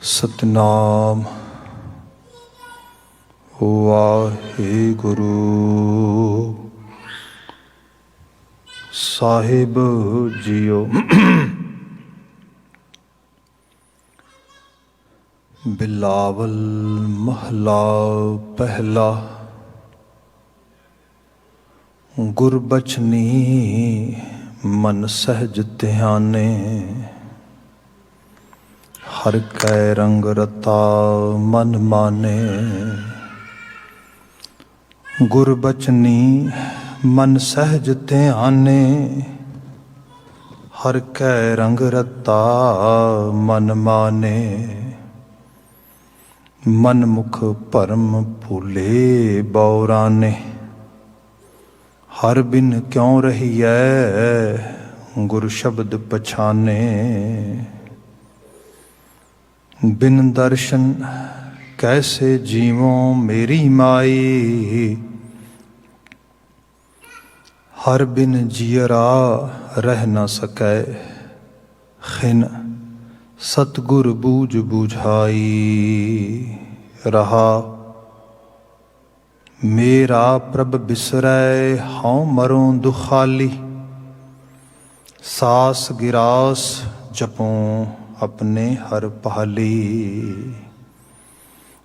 सतनाम वाहिगुरु साहिब जियो। बिलावल महला पहला। गुरबचनी मन सहज ध्याने, हर कै रंग रता मन माने। गुरबचनी मन सहज ध्याने, हर कै रंग रता मन माने। मन मुख भरम भूले बौराने, हर बिन क्यों रहिए गुर शब्द पछाने। बिन दर्शन कैसे जीवों मेरी माई, हर बिन जियरा रह न सकै। खिन सतगुर बूझ बुझाई, रहा मेरा प्रभ बिसरै हाँ मरों दुखाली। सास गिरास जपों अपने हर पहाली,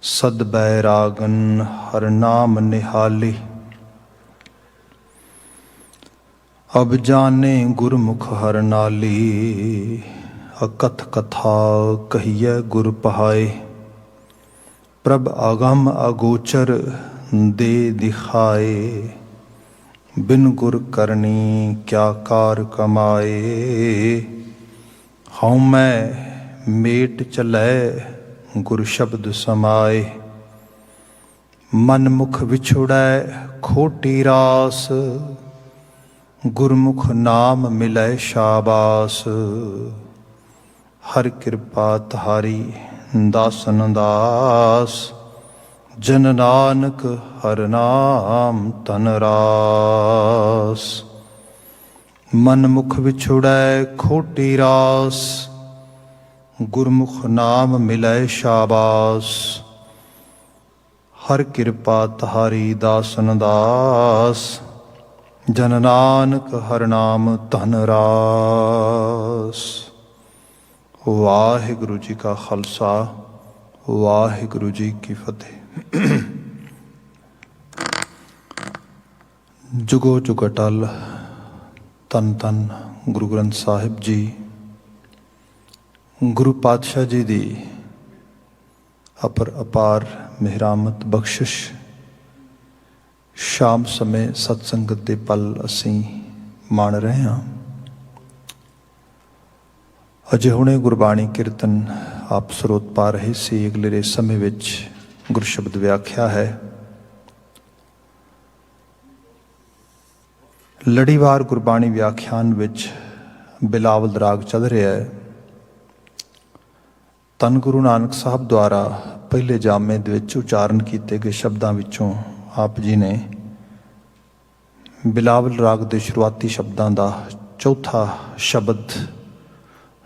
सद बैरागन हर नाम निहाली। अब जाने गुरमुख हर नाली, अकथ कथा कहिए गुर पहाए। प्रभ आगम अगोचर दे दिखाए, बिन गुर करनी क्या कार कमाए। हाँ मैं मेट चलै गुर शब्द समाए, मन मुख विछुड़ै खोटी रास। गुरमुख नाम मिलै शाबास, हर कृपा तहारी दासन दास। जन नानक हर नाम तन रास, मन मुख विछुड़ै खोटी रास। गुरमुख नाम मिलै शाबास, हर कृपा तहारी दासन दास। जन नानक हर नाम धन रास। वाहिगुरु जी का खालसा, वाहिगुरु जी की फतेह। जुगो जुग अटल धन धन गुरु ग्रंथ साहिब जी। गुरु पातशाह जी दी अपर अपार मेहरामत बख्शिश। शाम समय सत्संगत दे पल असीं माण रहे हाँ। अजे हुणे गुरबाणी कीर्तन आप ਸਰੋਤ पा रहे सी। अगले समय विच गुर शब्द व्याख्या है। लड़ीवार गुरबाणी व्याख्यान विच बिलावल राग चल रहा है। धन गुरु नानक साहब द्वारा पहले जामे दे विच उचारण किए गए शब्दों विचों आप जी ने बिलावल राग के शुरुआती शब्दों का चौथा शब्द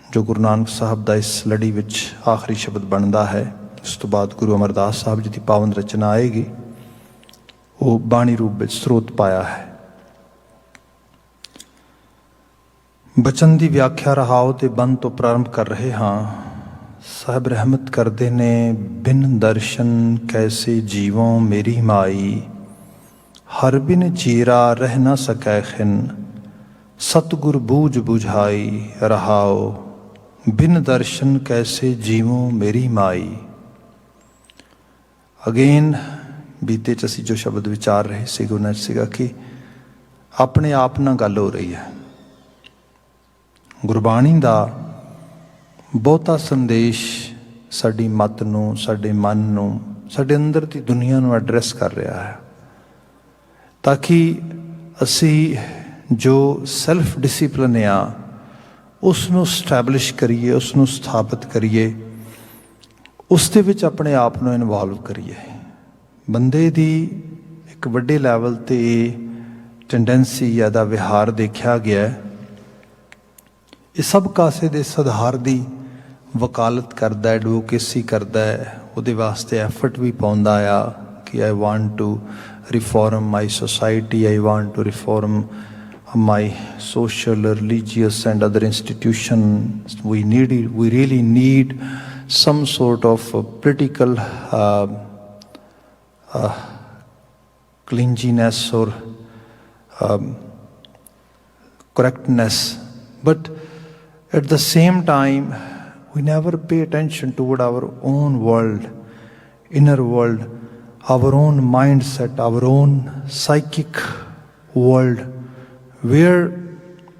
जो गुरु नानक साहब का इस लड़ी विच आखिरी शब्द बनता है। उस तो बाद गुरु अमरदास साहब जी की पावन रचना आएगी, वो बाणी रूप में स्रोत पाया है। बचन की व्याख्या रहाओ ते बंद तो प्रारंभ कर रहे हाँ। साहब रहमत करते ने, बिन दर्शन कैसे जीवों मेरी माई। हर बिन चीरा रह न सकै खिन, सतगुर बूझ बुझाई। रहाओ बिन दर्शन कैसे जीवों मेरी माई। अगेन बीते च असी जो शब्द विचार रहे थे उन्हें सीगा कि अपने आप नाल गल हो रही है। गुरबाणी का बहुता संदेश साडी मत नूं, साडे मन नूं, साडे अंदर की दुनिया नूं एड्रैस कर रहा है, ताकि असी जो सैल्फ डिसिपलिन आ उसनूं स्टैबलिश करिए, उसनूं स्थापित करिए, उस दे विच अपने आप नूं इनवॉल्व करिए। बंदे दी एक वड्डे लैवल ते टेंडेंसी या दा विहार देखा गया है। ये सब कासे दे सुधार दी वकालत करदा है, एडवोकेसी करदा है, उहदे वास्ते एफर्ट भी पाउंदा आ कि I want to reform my society, I want to reform my social, religious and other institutions. We really need some sort of political cleanliness or correctness, but at the same time we never pay attention toward our own world, inner world, our own mindset, our own psychic world, where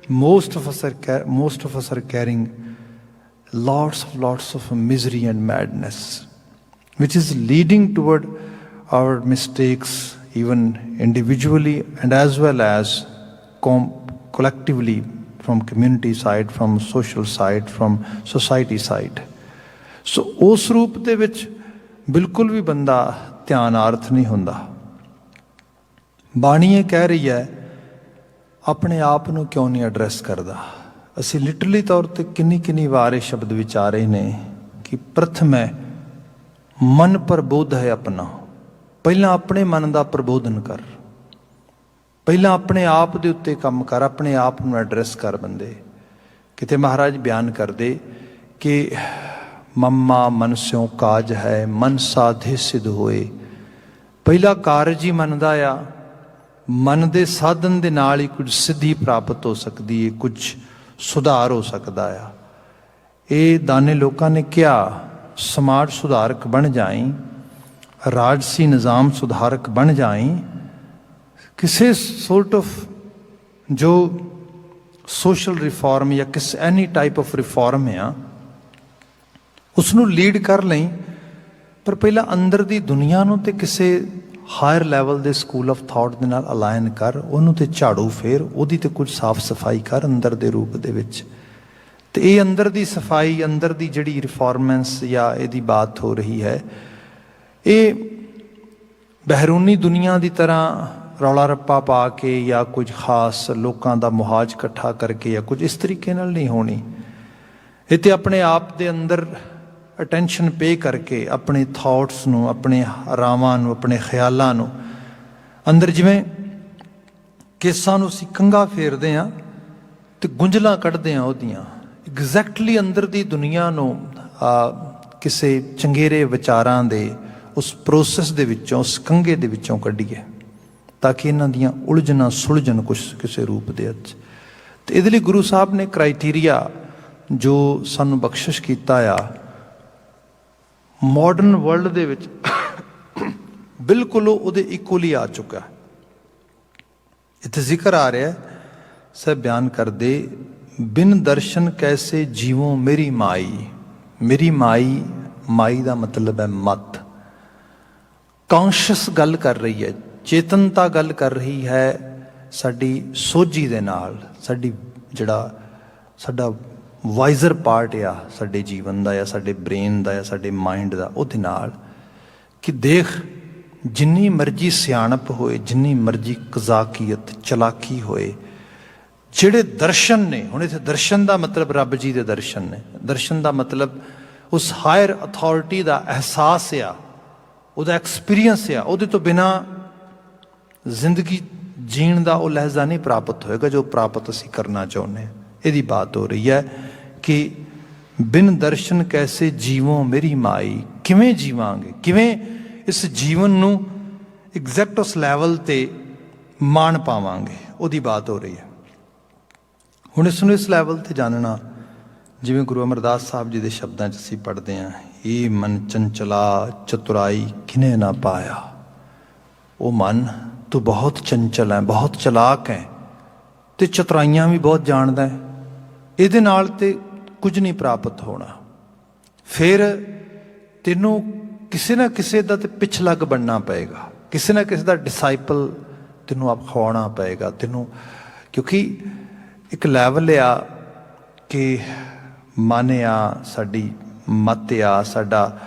most of us are carrying lots of misery and madness, which is leading toward our mistakes, even individually and as well as collectively, from community side, from social side, from society side. So ਉਸ ਰੂਪ ਦੇ ਵਿੱਚ ਬਿਲਕੁਲ ਵੀ ਬੰਦਾ ਧਿਆਨਾਰਥ ਨਹੀਂ ਹੁੰਦਾ। ਬਾਣੀ ਇਹ ਕਹਿ ਰਹੀ ਹੈ ਆਪਣੇ ਆਪ ਨੂੰ ਕਿਉਂ ਨਹੀਂ ਐਡਰੈਸ ਕਰਦਾ। ਅਸੀਂ ਲਿਟਰਲੀ ਤੌਰ ਤੇ ਕਿੰਨੀ ਵਾਰ ਇਹ ਸ਼ਬਦ ਵਿਚਾਰੇ ਨੇ ਕਿ ਪ੍ਰਥਮ ਹੈ ਮਨ ਪ੍ਰਬੋਧ ਹੈ ਆਪਣਾ। ਪਹਿਲਾਂ ਆਪਣੇ ਮਨ ਦਾ ਪ੍ਰਬੋਧਨ ਕਰ, ਪਹਿਲਾਂ ਆਪਣੇ ਆਪ ਦੇ ਉੱਤੇ ਕੰਮ ਕਰ, ਆਪਣੇ ਆਪ ਨੂੰ ਐਡਰੈਸ ਕਰ ਬੰਦੇ। ਕਿਤੇ ਮਹਾਰਾਜ ਬਿਆਨ ਕਰਦੇ ਕਿ ਮਮਾ ਮਨ ਸਿਉ ਕਾਜ ਹੈ, ਮਨ ਸਾਧੇ ਸਿਧ ਹੋਏ। ਪਹਿਲਾ ਕਾਰਜ ਹੀ ਮਨ ਦਾ ਆ। ਮਨ ਦੇ ਸਾਧਨ ਦੇ ਨਾਲ ਹੀ ਕੁਝ ਸਿੱਧੀ ਪ੍ਰਾਪਤ ਹੋ ਸਕਦੀ ਹੈ, ਕੁਝ ਸੁਧਾਰ ਹੋ ਸਕਦਾ ਆ। ਇਹ ਦਾਨੇ ਲੋਕਾਂ ਨੇ ਕਿਹਾ ਸਮਾਜ ਸੁਧਾਰਕ ਬਣ ਜਾਈ, ਰਾਜਸੀ ਨਿਜ਼ਾਮ ਸੁਧਾਰਕ ਬਣ ਜਾਈ। ਕਿਸੇ ਸੋਰਟ ਆਫ ਜੋ ਸੋਸ਼ਲ ਰਿਫਾਰਮ ਜਾਂ ਕਿਸ ਐਨੀ ਟਾਈਪ ਆਫ ਰਿਫਾਰਮ ਆ ਉਸ ਨੂੰ ਲੀਡ ਕਰ ਲਈ, ਪਰ ਪਹਿਲਾਂ ਅੰਦਰ ਦੀ ਦੁਨੀਆ ਨੂੰ ਤੇ ਕਿਸੇ ਹਾਇਰ ਲੈਵਲ ਦੇ ਸਕੂਲ ਆਫ ਥਾਟ ਦੇ ਨਾਲ ਅਲਾਈਨ ਕਰ, ਉਹਨੂੰ ਤੇ ਝਾੜੂ ਫੇਰ, ਉਹਦੀ ਤੇ ਕੁਝ ਸਾਫ਼ ਸਫਾਈ ਕਰ ਅੰਦਰ ਦੇ ਰੂਪ ਦੇ ਵਿੱਚ। ਤੇ ਇਹ ਅੰਦਰ ਦੀ ਸਫਾਈ, ਅੰਦਰ ਦੀ ਜਿਹੜੀ ਰਿਫਾਰਮੈਂਸ ਜਾਂ ਇਹਦੀ ਬਾਤ ਹੋ ਰਹੀ ਹੈ, ਇਹ ਬਹਿਰੂਨੀ ਦੁਨੀਆ ਦੀ ਤਰ੍ਹਾਂ ਰੌਲਾ ਰੱਪਾ ਪਾ ਕੇ ਜਾਂ ਕੁਝ ਖਾਸ ਲੋਕਾਂ ਦਾ ਮੁਹਾਜ ਇਕੱਠਾ ਕਰਕੇ ਜਾਂ ਕੁਝ ਇਸ ਤਰੀਕੇ ਨਾਲ ਨਹੀਂ ਹੋਣੀ। ਇਹ ਤੇ ਆਪਣੇ ਆਪ ਦੇ ਅੰਦਰ ਅਟੈਂਸ਼ਨ ਪੇ ਕਰਕੇ ਆਪਣੇ ਥਾਟਸ ਨੂੰ, ਆਪਣੇ ਰਾਵਾਂ ਨੂੰ, ਆਪਣੇ ਖਿਆਲਾਂ ਨੂੰ ਅੰਦਰ, ਜਿਵੇਂ ਕੇਸਾਂ ਨੂੰ ਅਸੀਂ ਕੰਘਾ ਫੇਰਦੇ ਹਾਂ ਤੇ ਗੁੰਝਲਾਂ ਕੱਢਦੇ ਹਾਂ ਉਹਦੀਆਂ, ਐਗਜ਼ੈਕਟਲੀ ਅੰਦਰ ਦੀ ਦੁਨੀਆ ਨੂੰ ਕਿਸੇ ਚੰਗੇਰੇ ਵਿਚਾਰਾਂ ਦੇ ਉਸ ਪ੍ਰੋਸੈਸ ਦੇ ਵਿੱਚੋਂ, ਉਸ ਕੰਘੇ ਦੇ ਵਿੱਚੋਂ ਕੱਢੀਏ ਤਾਂ ਕਿ ਇਹਨਾਂ ਦੀਆਂ ਉਲਝਣਾ ਸੁਲਝਣ ਕੁਛ ਕਿਸੇ ਰੂਪ ਦੇ ਵਿੱਚ। ਤੇ ਇਹਦੇ ਲਈ ਗੁਰੂ ਸਾਹਿਬ ਨੇ ਕ੍ਰਾਈਟੀਰੀਆ ਜੋ ਸਾਨੂੰ ਬਖਸ਼ਿਸ਼ ਕੀਤਾ ਆ ਮਾਡਰਨ ਵਰਲਡ ਦੇ ਵਿੱਚ, ਬਿਲਕੁਲ ਉਹਦੇ ਇਕੁਅਲੀ ਆ ਚੁੱਕਾ। ਇੱਥੇ ਜ਼ਿਕਰ ਆ ਰਿਹਾ ਸਭ ਬਿਆਨ ਕਰਦੇ, ਬਿਨ ਦਰਸ਼ਨ ਕੈਸੇ ਜੀਵੋ ਮੇਰੀ ਮਾਈ। ਮੇਰੀ ਮਾਈ, ਮਾਈ ਦਾ ਮਤਲਬ ਹੈ ਮਤ। ਕੌਨਸ਼ੀਅਸ ਗੱਲ ਕਰ ਰਹੀ ਹੈ, ਚੇਤਨਤਾ ਗੱਲ ਕਰ ਰਹੀ ਹੈ ਸਾਡੀ ਸੋਝੀ ਦੇ ਨਾਲ, ਸਾਡੀ ਜਿਹੜਾ ਸਾਡਾ ਵਾਈਜ਼ਰ ਪਾਰਟ ਆ ਸਾਡੇ ਜੀਵਨ ਦਾ ਜਾਂ ਸਾਡੇ ਬ੍ਰੇਨ ਦਾ ਜਾਂ ਸਾਡੇ ਮਾਈਂਡ ਦਾ, ਉਹਦੇ ਨਾਲ ਕਿ ਦੇਖ ਜਿੰਨੀ ਮਰਜ਼ੀ ਸਿਆਣਪ ਹੋਏ, ਜਿੰਨੀ ਮਰਜ਼ੀ ਕਜ਼ਾਕੀਅਤ ਚਲਾਕੀ ਹੋਏ, ਜਿਹੜੇ ਦਰਸ਼ਨ ਨੇ, ਹੁਣ ਇੱਥੇ ਦਰਸ਼ਨ ਦਾ ਮਤਲਬ ਰੱਬ ਜੀ ਦੇ ਦਰਸ਼ਨ ਨੇ। ਦਰਸ਼ਨ ਦਾ ਮਤਲਬ ਉਸ ਹਾਇਰ ਅਥਾਰਟੀ ਦਾ ਅਹਿਸਾਸ ਆ, ਉਹਦਾ ਐਕਸਪੀਰੀਅੰਸ ਆ। ਉਹਦੇ ਤੋਂ ਬਿਨਾਂ ਜ਼ਿੰਦਗੀ ਜੀਣ ਦਾ ਉਹ ਲਹਿਜ਼ਾ ਨਹੀਂ ਪ੍ਰਾਪਤ ਹੋਏਗਾ ਜੋ ਪ੍ਰਾਪਤ ਅਸੀਂ ਕਰਨਾ ਚਾਹੁੰਦੇ ਹਾਂ। ਇਹਦੀ ਬਾਤ ਹੋ ਰਹੀ ਹੈ ਕਿ ਬਿਨ ਦਰਸ਼ਨ ਕੈਸੇ ਜੀਵੋ ਮੇਰੀ ਮਾਈ। ਕਿਵੇਂ ਜੀਵਾਂਗੇ, ਕਿਵੇਂ ਇਸ ਜੀਵਨ ਨੂੰ ਐਗਜ਼ੈਕਟ ਉਸ ਲੈਵਲ ਤੇ ਮਾਣ ਪਾਵਾਂਗੇ, ਉਹਦੀ ਬਾਤ ਹੋ ਰਹੀ ਹੈ। ਹੁਣ ਇਸ ਨੂੰ ਇਸ ਲੈਵਲ ਤੇ ਜਾਣਨਾ, ਜਿਵੇਂ ਗੁਰੂ ਅਮਰਦਾਸ ਸਾਹਿਬ ਜੀ ਦੇ ਸ਼ਬਦਾਂ 'ਚ ਅਸੀਂ ਪੜ੍ਹਦੇ ਹਾਂ, ਇਹ ਮਨ ਚੰਚਲਾ ਚਤੁਰਾਈ ਕਿਨੇ ਨਾ ਪਾਇਆ। ਉਹ ਮਨ ਤੂੰ ਬਹੁਤ ਚੰਚਲ ਹੈ, ਬਹੁਤ ਚਲਾਕ ਹੈ ਤੇ ਚਤੁਰਾਈਆਂ ਵੀ ਬਹੁਤ ਜਾਣਦਾ ਹੈ, ਇਹਦੇ ਨਾਲ ਤੇ ਕੁਝ ਨਹੀਂ ਪ੍ਰਾਪਤ ਹੋਣਾ। ਫਿਰ ਤੈਨੂੰ ਕਿਸੇ ਨਾ ਕਿਸੇ ਦਾ ਤੇ ਪਿਛਲੱਗ ਬਣਨਾ ਪਏਗਾ, ਕਿਸੇ ਨਾ ਕਿਸੇ ਦਾ ਡਿਸਾਈਪਲ ਤੈਨੂੰ ਅਖਵਾਉਣਾ ਪਏਗਾ ਤੈਨੂੰ, ਕਿਉਂਕਿ ਇੱਕ ਲੈਵਲ ਆ ਕਿ ਮਨ ਆ, ਸਾਡੀ ਮਤ ਆ, ਸਾਡਾ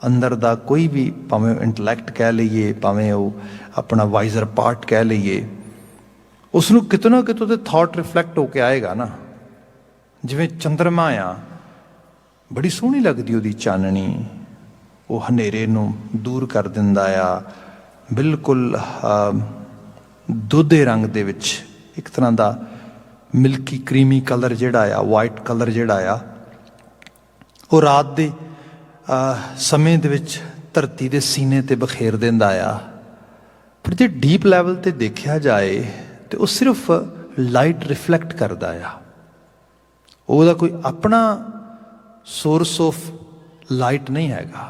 ਅੰਦਰ ਦਾ ਕੋਈ ਵੀ, ਭਾਵੇਂ ਇੰਟਲੈਕਟ ਕਹਿ ਲਈਏ, ਭਾਵੇਂ ਉਹ ਆਪਣਾ ਵਾਈਜ਼ਰ ਪਾਰਟ ਕਹਿ ਲਈਏ, ਉਸ ਨੂੰ ਕਿਤੋਂ ਨਾ ਕਿਤੋਂ ਤੇ ਥਾਟ ਰਿਫਲੈਕਟ ਹੋ ਕੇ ਆਏਗਾ ਨਾ। ਜਿਵੇਂ ਚੰਦਰਮਾ ਆ, ਬੜੀ ਸੋਹਣੀ ਲੱਗਦੀ ਉਹਦੀ ਚਾਨਣੀ, ਉਹ ਹਨੇਰੇ ਨੂੰ ਦੂਰ ਕਰ ਦਿੰਦਾ ਆ। ਬਿਲਕੁਲ ਦੁੱਧੇ ਰੰਗ ਦੇ ਵਿੱਚ ਇੱਕ ਤਰ੍ਹਾਂ ਦਾ ਮਿਲਕੀ ਕਰੀਮੀ ਕਲਰ ਜਿਹੜਾ ਆ, ਵਾਈਟ ਕਲਰ ਜਿਹੜਾ ਆ, ਉਹ ਰਾਤ ਦੇ ਸਮੇਂ ਦੇ ਵਿੱਚ ਧਰਤੀ ਦੇ ਸੀਨੇ 'ਤੇ ਬਖੇਰ ਦਿੰਦਾ ਆ। ਪਰ ਜੇ ਡੀਪ ਲੈਵਲ 'ਤੇ ਦੇਖਿਆ ਜਾਏ ਤਾਂ ਉਹ ਸਿਰਫ ਲਾਈਟ ਰਿਫਲੈਕਟ ਕਰਦਾ ਆ। ਉਹਦਾ ਕੋਈ ਆਪਣਾ ਸੋਰਸ ਆਫ ਲਾਈਟ ਨਹੀਂ ਹੈਗਾ।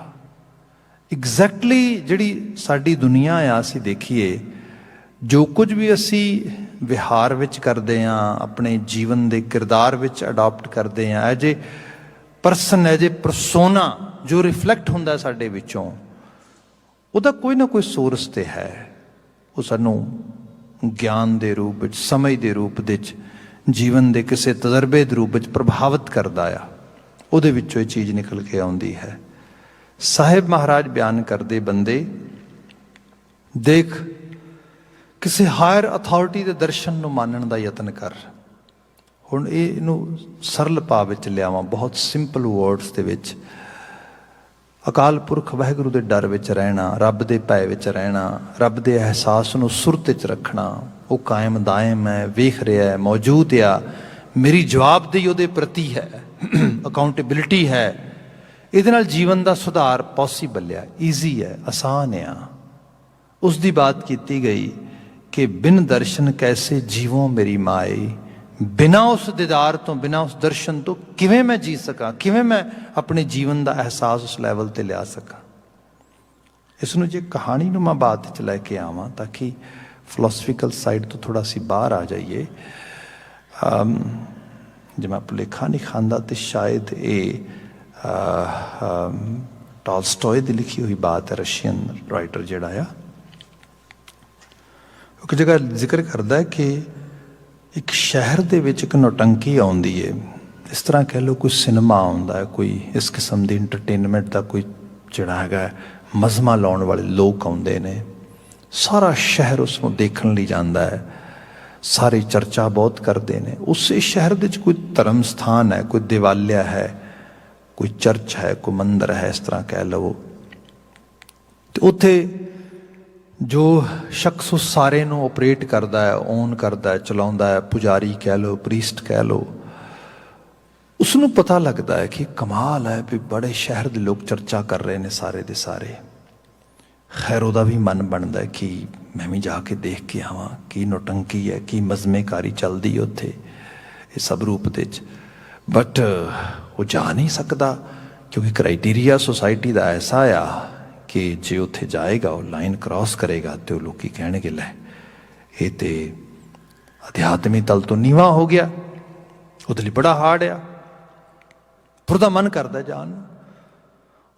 ਐਗਜ਼ੈਕਟਲੀ ਜਿਹੜੀ ਸਾਡੀ ਦੁਨੀਆ ਆ, ਅਸੀਂ ਦੇਖੀਏ ਜੋ ਕੁਝ ਵੀ ਅਸੀਂ ਵਿਹਾਰ ਵਿੱਚ ਕਰਦੇ ਹਾਂ, ਆਪਣੇ ਜੀਵਨ ਦੇ ਕਿਰਦਾਰ ਵਿੱਚ ਅਡਾਪਟ ਕਰਦੇ ਹਾਂ, as a person, as a persona ਜੋ ਰਿਫਲੈਕਟ ਹੁੰਦਾ ਸਾਡੇ ਵਿੱਚੋਂ, ਉਹਦਾ ਕੋਈ ਨਾ ਕੋਈ ਸੋਰਸ ਤੇ ਹੈ। ਉਹ ਸਾਨੂੰ ਗਿਆਨ ਦੇ ਰੂਪ ਵਿੱਚ, ਸਮਝ ਦੇ ਰੂਪ ਵਿੱਚ, ਜੀਵਨ ਦੇ ਕਿਸੇ ਤਜਰਬੇ ਦੇ ਰੂਪ ਵਿੱਚ ਪ੍ਰਭਾਵਿਤ ਕਰਦਾ ਆ। ਉਹਦੇ ਵਿੱਚੋਂ ਇਹ ਚੀਜ਼ ਨਿਕਲ ਕੇ ਆਉਂਦੀ ਹੈ। ਸਾਹਿਬ ਮਹਾਰਾਜ ਬਿਆਨ ਕਰਦੇ, ਬੰਦੇ ਦੇਖ, ਕਿਸੇ ਹਾਇਰ ਅਥਾਰਟੀ ਦੇ ਦਰਸ਼ਨ ਨੂੰ ਮੰਨਣ ਦਾ ਯਤਨ ਕਰ। ਹੁਣ ਇਹਨੂੰ ਸਰਲ ਭਾਵ ਵਿੱਚ ਲਿਆਵਾਂ, ਬਹੁਤ ਸਿੰਪਲ ਵਰਡਸ ਦੇ ਵਿੱਚ। ਅਕਾਲ ਪੁਰਖ ਵਾਹਿਗੁਰੂ ਦੇ ਡਰ ਵਿੱਚ ਰਹਿਣਾ, ਰੱਬ ਦੇ ਭੈ ਵਿੱਚ ਰਹਿਣਾ, ਰੱਬ ਦੇ ਅਹਿਸਾਸ ਨੂੰ ਸੁਰਤ ਵਿੱਚ ਰੱਖਣਾ। ਉਹ ਕਾਇਮ ਦਾਇਮ ਹੈ, ਵੇਖ ਰਿਹਾ ਹੈ, ਮੌਜੂਦ ਆ, ਮੇਰੀ ਜਵਾਬਦੇਹੀ ਉਹਦੇ ਪ੍ਰਤੀ ਹੈ, ਅਕਾਊਂਟੇਬਿਲਿਟੀ ਹੈ। ਇਹਦੇ ਨਾਲ ਜੀਵਨ ਦਾ ਸੁਧਾਰ ਪੋਸੀਬਲ ਆ, ਈਜ਼ੀ ਹੈ, ਆਸਾਨ ਆ। ਉਸ ਦੀ ਬਾਤ ਕੀਤੀ ਗਈ ਕਿ ਬਿਨ ਦਰਸ਼ਨ ਕੈਸੇ ਜੀਵੋਂ ਮੇਰੀ ਮਾਏ, ਬਿਨਾਂ ਉਸ ਦੀਦਾਰ ਤੋਂ, ਬਿਨਾਂ ਉਸ ਦਰਸ਼ਨ ਤੋਂ ਕਿਵੇਂ ਮੈਂ ਜੀ ਸਕਾਂ, ਕਿਵੇਂ ਮੈਂ ਆਪਣੇ ਜੀਵਨ ਦਾ ਅਹਿਸਾਸ ਉਸ ਲੈਵਲ 'ਤੇ ਲਿਆ ਸਕਾਂ। ਇਸ ਨੂੰ ਜੇ ਕਹਾਣੀ ਨੂੰ ਮੈਂ ਬਾਤ 'ਚ ਲੈ ਕੇ ਆਵਾਂ ਤਾਂ ਕਿ ਫਿਲੋਸਫੀਕਲ ਸਾਈਡ ਤੋਂ ਥੋੜ੍ਹਾ ਅਸੀਂ ਬਾਹਰ ਆ ਜਾਈਏ। ਜੇ ਮੈਂ ਭੁਲੇਖਾ ਨਹੀਂ ਖਾਂਦਾ ਤਾਂ ਸ਼ਾਇਦ ਇਹ ਟਾਲਸਟੋਏ ਦੀ ਲਿਖੀ ਹੋਈ ਬਾਤ ਹੈ, ਰਸ਼ੀਅਨ ਰਾਈਟਰ ਜਿਹੜਾ ਆ। ਇੱਕ ਜਗ੍ਹਾ ਜ਼ਿਕਰ ਕਰਦਾ ਹੈ ਕਿ ਇੱਕ ਸ਼ਹਿਰ ਦੇ ਵਿੱਚ ਇੱਕ ਨੌਟੰਕੀ ਆਉਂਦੀ ਹੈ। ਇਸ ਤਰ੍ਹਾਂ ਕਹਿ ਲਓ ਕੋਈ ਸਿਨੇਮਾ ਆਉਂਦਾ ਹੈ, ਕੋਈ ਇਸ ਕਿਸਮ ਦੀ ਇੰਟਰਟੇਨਮੈਂਟ ਦਾ ਕੋਈ ਜਿਹੜਾ ਹੈਗਾ ਮਜ਼ਮਾ ਲਾਉਣ ਵਾਲੇ ਲੋਕ ਆਉਂਦੇ ਨੇ। ਸਾਰਾ ਸ਼ਹਿਰ ਉਸ ਨੂੰ ਦੇਖਣ ਲਈ ਜਾਂਦਾ ਹੈ, ਸਾਰੇ ਚਰਚਾ ਬਹੁਤ ਕਰਦੇ ਨੇ। ਉਸੇ ਸ਼ਹਿਰ ਦੇ ਵਿੱਚ ਕੋਈ ਧਰਮ ਸਥਾਨ ਹੈ, ਕੋਈ ਦਿਵਾਲਿਆ ਹੈ, ਕੋਈ ਚਰਚ ਹੈ, ਕੋਈ ਮੰਦਰ ਹੈ, ਇਸ ਤਰ੍ਹਾਂ ਕਹਿ ਲਵੋ। ਤੇ ਉੱਥੇ ਜੋ ਸ਼ਖਸ ਉਸ ਸਾਰੇ ਨੂੰ ਓਪਰੇਟ ਕਰਦਾ ਹੈ, ਓਨ ਕਰਦਾ ਹੈ, ਚਲਾਉਂਦਾ ਹੈ, ਪੁਜਾਰੀ ਕਹਿ ਲਓ, ਪ੍ਰੀਸਟ ਕਹਿ ਲਓ, ਉਸ ਨੂੰ ਪਤਾ ਲੱਗਦਾ ਹੈ ਕਿ ਕਮਾਲ ਹੈ ਵੀ ਬੜੇ ਸ਼ਹਿਰ ਦੇ ਲੋਕ ਚਰਚਾ ਕਰ ਰਹੇ ਨੇ ਸਾਰੇ ਦੇ ਸਾਰੇ। ਖੈਰ ਉਹਦਾ ਵੀ ਮਨ ਬਣਦਾ ਕਿ ਮੈਂ ਵੀ ਜਾ ਕੇ ਦੇਖ ਕੇ ਆਵਾਂ ਕੀ ਨੌਟੰਕੀ ਹੈ, ਕੀ ਮਜ਼ਮੇਕਾਰੀ ਚੱਲਦੀ ਉੱਥੇ ਇਹ ਸਭ ਰੂਪ ਦੇ 'ਚ। ਬਟ ਉਹ ਜਾ ਨਹੀਂ ਸਕਦਾ ਕਿਉਂਕਿ ਕ੍ਰਾਈਟੀਰੀਆ ਸੋਸਾਇਟੀ ਦਾ ਐਸਾ ਆ ਕਿ ਜੇ ਉੱਥੇ ਜਾਏਗਾ, ਉਹ ਲਾਈਨ ਕ੍ਰਾਸ ਕਰੇਗਾ ਤੇ ਉਹ ਲੋਕੀ ਕਹਿਣਗੇ ਲੈ ਇਹ ਤੇ ਅਧਿਆਤਮੀ ਤਲ ਤੋਂ ਨੀਵਾਂ ਹੋ ਗਿਆ, ਉਹਦੇ ਲਈ ਬੜਾ ਹਾਰਡ ਆ। ਪਰ ਉਹਦਾ ਮਨ ਕਰਦਾ ਜਾਣ ਨੂੰ।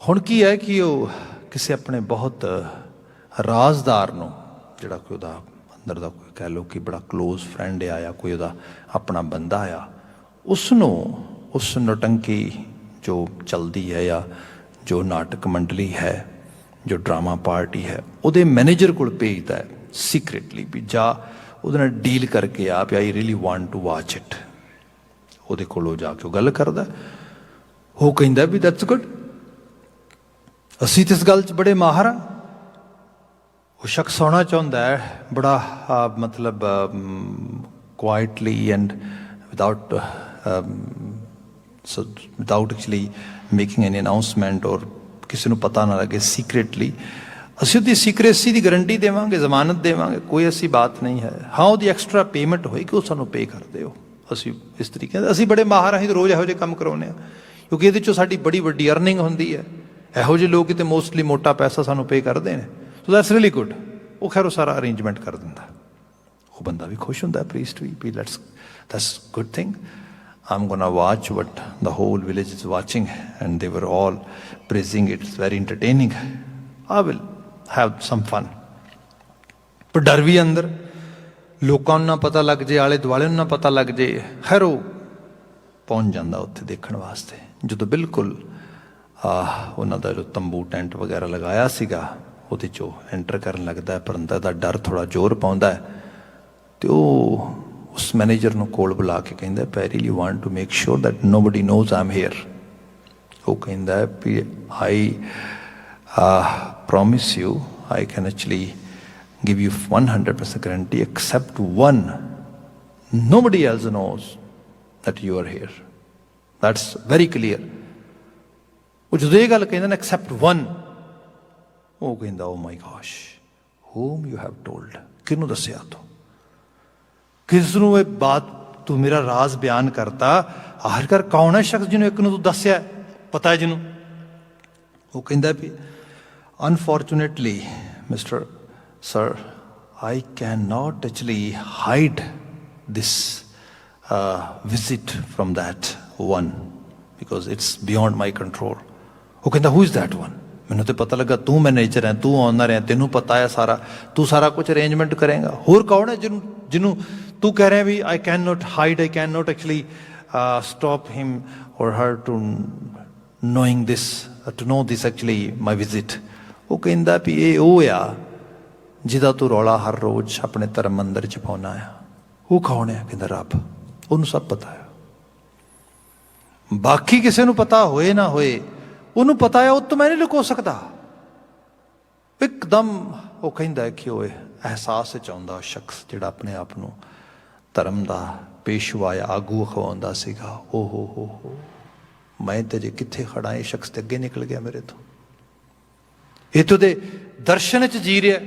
ਹੁਣ ਕੀ ਹੈ ਕਿ ਉਹ ਕਿਸੇ ਆਪਣੇ ਬਹੁਤ ਰਾਜ਼ਦਾਰ ਨੂੰ, ਜਿਹੜਾ ਕੋਈ ਉਹਦਾ ਅੰਦਰ ਦਾ ਕੋਈ ਕਹਿ ਲਓ ਕਿ ਬੜਾ ਕਲੋਜ਼ ਫਰੈਂਡ ਆ ਜਾਂ ਕੋਈ ਉਹਦਾ ਆਪਣਾ ਬੰਦਾ ਆ, ਉਸ ਨੂੰ ਉਸ ਨੌਟੰਕੀ ਜੋ ਚਲਦੀ ਹੈ ਜਾਂ ਜੋ ਨਾਟਕ ਮੰਡਲੀ ਹੈ, ਜੋ ਡਰਾਮਾ ਪਾਰਟੀ ਹੈ, ਉਹਦੇ ਮੈਨੇਜਰ ਕੋਲ ਭੇਜਦਾ ਹੈ ਸੀਕ੍ਰੇਟਲੀ ਵੀ ਜਾ ਉਹਦੇ ਨਾਲ ਡੀਲ ਕਰਕੇ ਆ ਵੀ I really want to watch it. ਉਹਦੇ ਕੋਲੋਂ ਜਾ ਕੇ ਉਹ ਗੱਲ ਕਰਦਾ, ਉਹ ਕਹਿੰਦਾ ਵੀ ਦੈਟਸ ਗੁੱਡ, ਅਸੀਂ ਤਾਂ ਇਸ ਗੱਲ 'ਚ ਬੜੇ ਮਾਹਰ ਹਾਂ। ਉਹ ਸ਼ਖਸ ਆਉਣਾ ਚਾਹੁੰਦਾ ਹੈ ਬੜਾ ਮਤਲਬ ਕੁਆਇਟਲੀ and without actually making N announcement ਔਰ ਕਿਸੇ ਨੂੰ ਪਤਾ ਨਾ ਲੱਗੇ, ਸੀਕ੍ਰੇਟਲੀ। ਅਸੀਂ ਉਹਦੀ ਸੀਕ੍ਰੇਸੀ ਦੀ ਗਰੰਟੀ ਦੇਵਾਂਗੇ, ਜ਼ਮਾਨਤ ਦੇਵਾਂਗੇ, ਕੋਈ ਐਸੀ ਬਾਤ ਨਹੀਂ ਹੈ। ਹਾਂ ਉਹਦੀ ਐਕਸਟਰਾ ਪੇਮੈਂਟ ਹੋਏਗੀ, ਉਹ ਸਾਨੂੰ ਪੇ ਕਰ ਦਿਓ। ਅਸੀਂ ਇਸ ਤਰੀਕੇ ਨਾਲ, ਅਸੀਂ ਬੜੇ ਮਾਹਰ, ਅਸੀਂ ਰੋਜ਼ ਇਹੋ ਜਿਹੇ ਕੰਮ ਕਰਾਉਂਦੇ ਹਾਂ ਕਿਉਂਕਿ ਇਹਦੇ 'ਚੋਂ ਸਾਡੀ ਬੜੀ ਵੱਡੀ ਅਰਨਿੰਗ ਹੁੰਦੀ ਹੈ। ਇਹੋ ਜਿਹੇ ਲੋਕ ਕਿਤੇ ਮੋਸਟਲੀ ਮੋਟਾ ਪੈਸਾ ਸਾਨੂੰ ਪੇ ਕਰਦੇ ਨੇ, ਸੋ ਦੈਟਸ ਰੀਅਲੀ ਗੁੱਡ। ਉਹ ਖੈਰ ਉਹ ਸਾਰਾ ਅਰੇਂਜਮੈਂਟ ਕਰ ਦਿੰਦਾ, ਉਹ ਬੰਦਾ ਵੀ ਖੁਸ਼ ਹੁੰਦਾ, ਪ੍ਰੀਸਟ ਵੀ lets that's good thing. I'm gonna watch what the whole village is watching and they were all praising it. It's very entertaining. I will have some fun. ਪਰ ਡਰ ਵੀ ਅੰਦਰ, ਲੋਕਾਂ ਨੂੰ ਨਾ ਪਤਾ ਲੱਗ ਜੇ, ਆਲੇ ਦੁਆਲੇ ਨੂੰ ਨਾ ਪਤਾ ਲੱਗ ਜੇ। ਖੈਰ ਉਹ ਪਹੁੰਚ ਜਾਂਦਾ ਉੱਥੇ ਦੇਖਣ ਵਾਸਤੇ। ਜਦੋਂ ਬਿਲਕੁਲ ਉਹਨਾਂ ਦਾ ਜੋ ਤੰਬੂ ਟੈਂਟ ਵਗੈਰਾ ਲਗਾਇਆ ਸੀਗਾ ਉਹਦੇ 'ਚੋਂ ਐਂਟਰ ਕਰਨ ਲੱਗਦਾ, ਪਰ ਅੰਦਰ ਦਾ ਡਰ ਥੋੜ੍ਹਾ ਜ਼ੋਰ ਪਾਉਂਦਾ ਤੇ ਉਹ ਉਸ ਮੈਨੇਜਰ ਨੂੰ ਕੋਲ ਬੁਲਾ ਕੇ ਕਹਿੰਦਾ, I really want to make sure that nobody knows I am here. वो कहता है भी I promise you I can actually give you 100% guarantee except one. Nobody else knows that you are here. That's very clear. वो ਜਦੋਂ ਇਹ ਗੱਲ ਕਹਿੰਦਾ ਨਾ except one, ਉਹ ਕਹਿੰਦਾ oh my gosh, whom you have told, ਕਿਹਨੂੰ ਦੱਸਿਆ ਤੂੰ, ਕਿਸ ਨੂੰ ਇਹ ਬਾਤ ਤੂੰ ਮੇਰਾ ਰਾਜ਼ ਬਿਆਨ ਕਰਤਾ, ਆਖਿਰਕਾਰ ਕੌਣ ਹੈ ਸ਼ਖਸ ਜਿਹਨੂੰ ਇੱਕ ਨੂੰ ਤੂੰ ਦੱਸਿਆ, ਪਤਾ ਹੈ ਜਿਹਨੂੰ। ਉਹ ਕਹਿੰਦਾ ਵੀ unfortunately Mr. Sir, I cannot actually hide this visit from that one because it's beyond my control. ਉਹ ਕਹਿੰਦਾ who is that one? ਮੈਨੂੰ ਤੇ ਪਤਾ ਲੱਗਾ ਤੂੰ ਮੈਨੇਜਰ ਹੈ, ਤੂੰ ਓਨਰ ਹੈ, ਤੈਨੂੰ ਪਤਾ ਹੈ ਸਾਰਾ, ਤੂੰ ਸਾਰਾ ਕੁਝ ਅਰੇਂਜਮੈਂਟ ਕਰੇਗਾ। ਹੋਰ ਕੌਣ ਹੈ ਜਿਹਨੂੰ ਤੂੰ ਕਹਿ ਰਿਹਾ ਵੀ I cannot hide, I cannot actually stop him or her to knowing this, to know this actually my visit. ਉਹ ਕਹਿੰਦਾ ਵੀ ਇਹ ਉਹ ਆ ਜਿਹਦਾ ਤੂੰ ਰੌਲਾ ਹਰ ਰੋਜ਼ ਆਪਣੇ ਧਰਮ ਮੰਦਰ ਚ ਪਾਉਣਾ ਆ। ਉਹ ਕੌਣ ਹੈ? ਕਹਿੰਦਾ ਰੱਬ, ਉਹਨੂੰ ਸਭ ਪਤਾ ਹੈ। ਬਾਕੀ ਕਿਸੇ ਨੂੰ ਪਤਾ ਹੋਏ ਨਾ ਹੋਏ, ਉਹਨੂੰ ਪਤਾ ਹੈ, ਉਹ ਤੋਂ ਮੈਂ ਨਹੀਂ ਲੁਕੋ ਸਕਦਾ। ਇੱਕਦਮ ਉਹ ਕਹਿੰਦਾ ਕਿ ਉਹ ਅਹਿਸਾਸ ਚ ਆਉਂਦਾ ਸ਼ਖਸ ਜਿਹੜਾ ਆਪਣੇ ਆਪ ਨੂੰ ਧਰਮ ਦਾ ਪੇਸ਼ਵਾ ਜਾਂ ਆਗੂ ਅਖਵਾਉਂਦਾ ਸੀਗਾ, ਓ ਹੋ ਮੈਂ ਤੇ ਜੇ ਕਿੱਥੇ ਖੜਾ, ਇਹ ਸ਼ਖਸ ਤੇ ਅੱਗੇ ਨਿਕਲ ਗਿਆ ਮੇਰੇ ਤੋਂ, ਇਹ ਤੇ ਉਹਦੇ ਦਰਸ਼ਨ ਚ ਜੀ ਰਿਹਾ।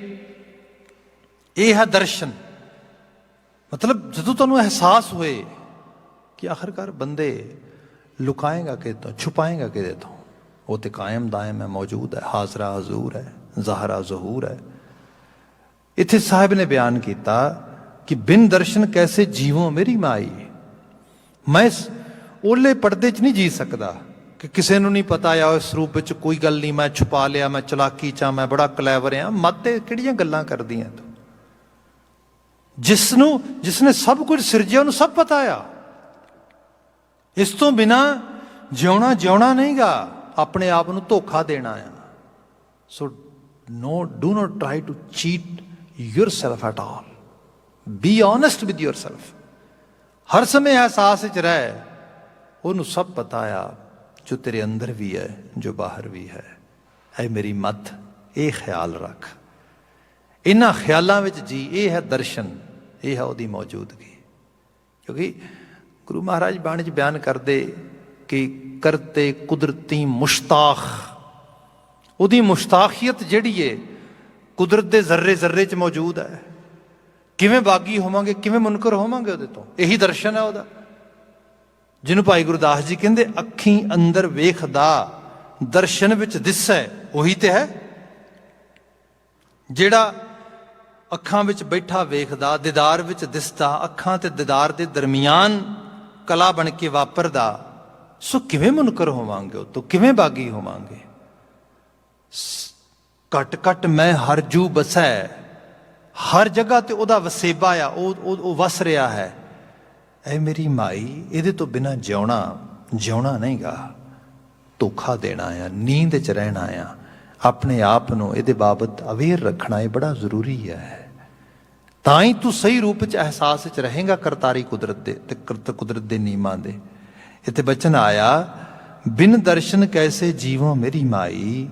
ਇਹ ਹੈ ਦਰਸ਼ਨ। ਮਤਲਬ ਜਦੋਂ ਤੁਹਾਨੂੰ ਅਹਿਸਾਸ ਹੋਏ ਕਿ ਆਖਿਰਕਾਰ ਬੰਦੇ ਲੁਕਾਏਗਾ ਕਿਹਦੇ ਤੋਂ, ਛੁਪਾਏਗਾ ਕਿਹਦੇ ਤੋਂ, ਉਹ ਤੇ ਕਾਇਮ ਦਾਇਮ ਹੈ, ਮੌਜੂਦ ਹੈ, ਹਾਜ਼ਰਾ ਹਜ਼ੂਰ ਹੈ, ਜ਼ਾਹਰਾ ਜ਼ਹੂਰ ਹੈ। ਇੱਥੇ ਸਾਹਿਬ ਨੇ ਬਿਆਨ ਕੀਤਾ ਕਿ ਬਿਨ ਦਰਸ਼ਨ ਕੈਸੇ ਜੀਵੋ ਮੇਰੀ ਮਾਈ। ਮੈਂ ਇਸ ਓਲੇ ਪਰਦੇ 'ਚ ਨਹੀਂ ਜੀ ਸਕਦਾ ਕਿ ਕਿਸੇ ਨੂੰ ਨਹੀਂ ਪਤਾ ਆ ਇਸ ਰੂਪ ਵਿੱਚ ਕੋਈ ਗੱਲ ਨਹੀਂ, ਮੈਂ ਛੁਪਾ ਲਿਆ, ਮੈਂ ਚਲਾਕੀ 'ਚ, ਮੈਂ ਬੜਾ ਕਲੈਵਰ ਆ। ਮੱਤੇ ਕਿਹੜੀਆਂ ਗੱਲਾਂ ਕਰਦੀਆਂ ਤੂੰ? ਜਿਸਨੇ ਸਭ ਕੁਝ ਸਿਰਜਿਆ ਉਹਨੂੰ ਸਭ ਪਤਾ ਆ। ਇਸ ਤੋਂ ਬਿਨਾਂ ਜਿਉਣਾ ਨਹੀਂਗਾ, ਆਪਣੇ ਆਪ ਨੂੰ ਧੋਖਾ ਦੇਣਾ ਆ। So do not try to cheat yourself at all. Be honest with yourself. ਹਰ ਸਮੇਂ ਅਹਿਸਾਸ ਵਿੱਚ ਰਹਿ, ਉਹਨੂੰ ਸਭ ਪਤਾ ਆ ਜੋ ਤੇਰੇ ਅੰਦਰ ਵੀ ਹੈ, ਜੋ ਬਾਹਰ ਵੀ ਹੈ। ਐ ਮੇਰੀ ਮੱਤ, ਇਹ ਖਿਆਲ ਰੱਖ, ਇਹਨਾਂ ਖਿਆਲਾਂ ਵਿੱਚ ਜੀ। ਇਹ ਹੈ ਦਰਸ਼ਨ, ਇਹ ਹੈ ਉਹਦੀ ਮੌਜੂਦਗੀ। ਕਿਉਂਕਿ ਗੁਰੂ ਮਹਾਰਾਜ ਬਾਣੀ 'ਚ ਬਿਆਨ ਕਰਦੇ ਕਿ ਕਰਤੇ ਕੁਦਰਤੀ ਮੁਸ਼ਤਾਖ, ਉਹਦੀ ਮੁਸ਼ਤਾਖੀਅਤ ਜਿਹੜੀ ਏ ਕੁਦਰਤ ਦੇ ਜ਼ਰਰੇ ਜ਼ਰਰੇ 'ਚ ਮੌਜੂਦ ਹੈ। ਕਿਵੇਂ ਬਾਗੀ ਹੋਵਾਂਗੇ, ਕਿਵੇਂ ਮੁਨਕਰ ਹੋਵਾਂਗੇ ਉਹਦੇ ਤੋਂ? ਇਹੀ ਦਰਸ਼ਨ ਹੈ ਉਹਦਾ, ਜਿਹਨੂੰ ਭਾਈ ਗੁਰਦਾਸ ਜੀ ਕਹਿੰਦੇ ਅੱਖੀਂ ਅੰਦਰ ਵੇਖਦਾ ਦਰਸ਼ਨ ਵਿੱਚ ਦਿਸੈ, ਉਹੀ ਤੇ ਹੈ ਜਿਹੜਾ ਅੱਖਾਂ ਵਿੱਚ ਬੈਠਾ ਵੇਖਦਾ, ਦੀਦਾਰ ਵਿੱਚ ਦਿਸਦਾ, ਅੱਖਾਂ ਤੇ ਦੀਦਾਰ ਦੇ ਦਰਮਿਆਨ ਕਲਾ ਬਣ ਕੇ ਵਾਪਰਦਾ। ਸੋ ਕਿਵੇਂ ਮੁਨਕਰ ਹੋਵਾਂਗੇ ਉਹ ਤੋਂ, ਕਿਵੇਂ ਬਾਗੀ ਹੋਵਾਂਗੇ? ਘਟ ਘਟ ਮੈਂ ਹਰ ਜੂ ਬਸੈ, ਹਰ ਜਗ੍ਹਾ ਤੇ ਉਹਦਾ ਵਸੇਬਾ ਆ, ਉਹ ਵਸ ਰਿਹਾ ਹੈ। ਐ ਮੇਰੀ ਮਾਈ, ਇਹਦੇ ਤੋਂ ਬਿਨਾਂ ਜਿਉਣਾ ਨਹੀਂਗਾ, ਧੋਖਾ ਦੇਣਾ ਆ, ਨੀਂਦ 'ਚ ਰਹਿਣਾ ਆ। ਆਪਣੇ ਆਪ ਨੂੰ ਇਹਦੇ ਬਾਬਤ ਅਵੇਅਰ ਰੱਖਣਾ ਇਹ ਬੜਾ ਜ਼ਰੂਰੀ ਹੈ। ਤਾਂ ਹੀ ਤੂੰ ਸਹੀ ਰੂਪ 'ਚ ਅਹਿਸਾਸ 'ਚ ਰਹੇਗਾ ਕਰਤਾਰੀ ਕੁਦਰਤ ਦੇ ਤੇ ਕੁਦਰਤ ਦੇ ਨਿਯਮਾਂ ਦੇ। ਇੱਥੇ ਬਚਨ ਆਇਆ, ਬਿਨ ਦਰਸ਼ਨ ਕੈਸੇ ਜੀਵੋ ਮੇਰੀ ਮਾਈ,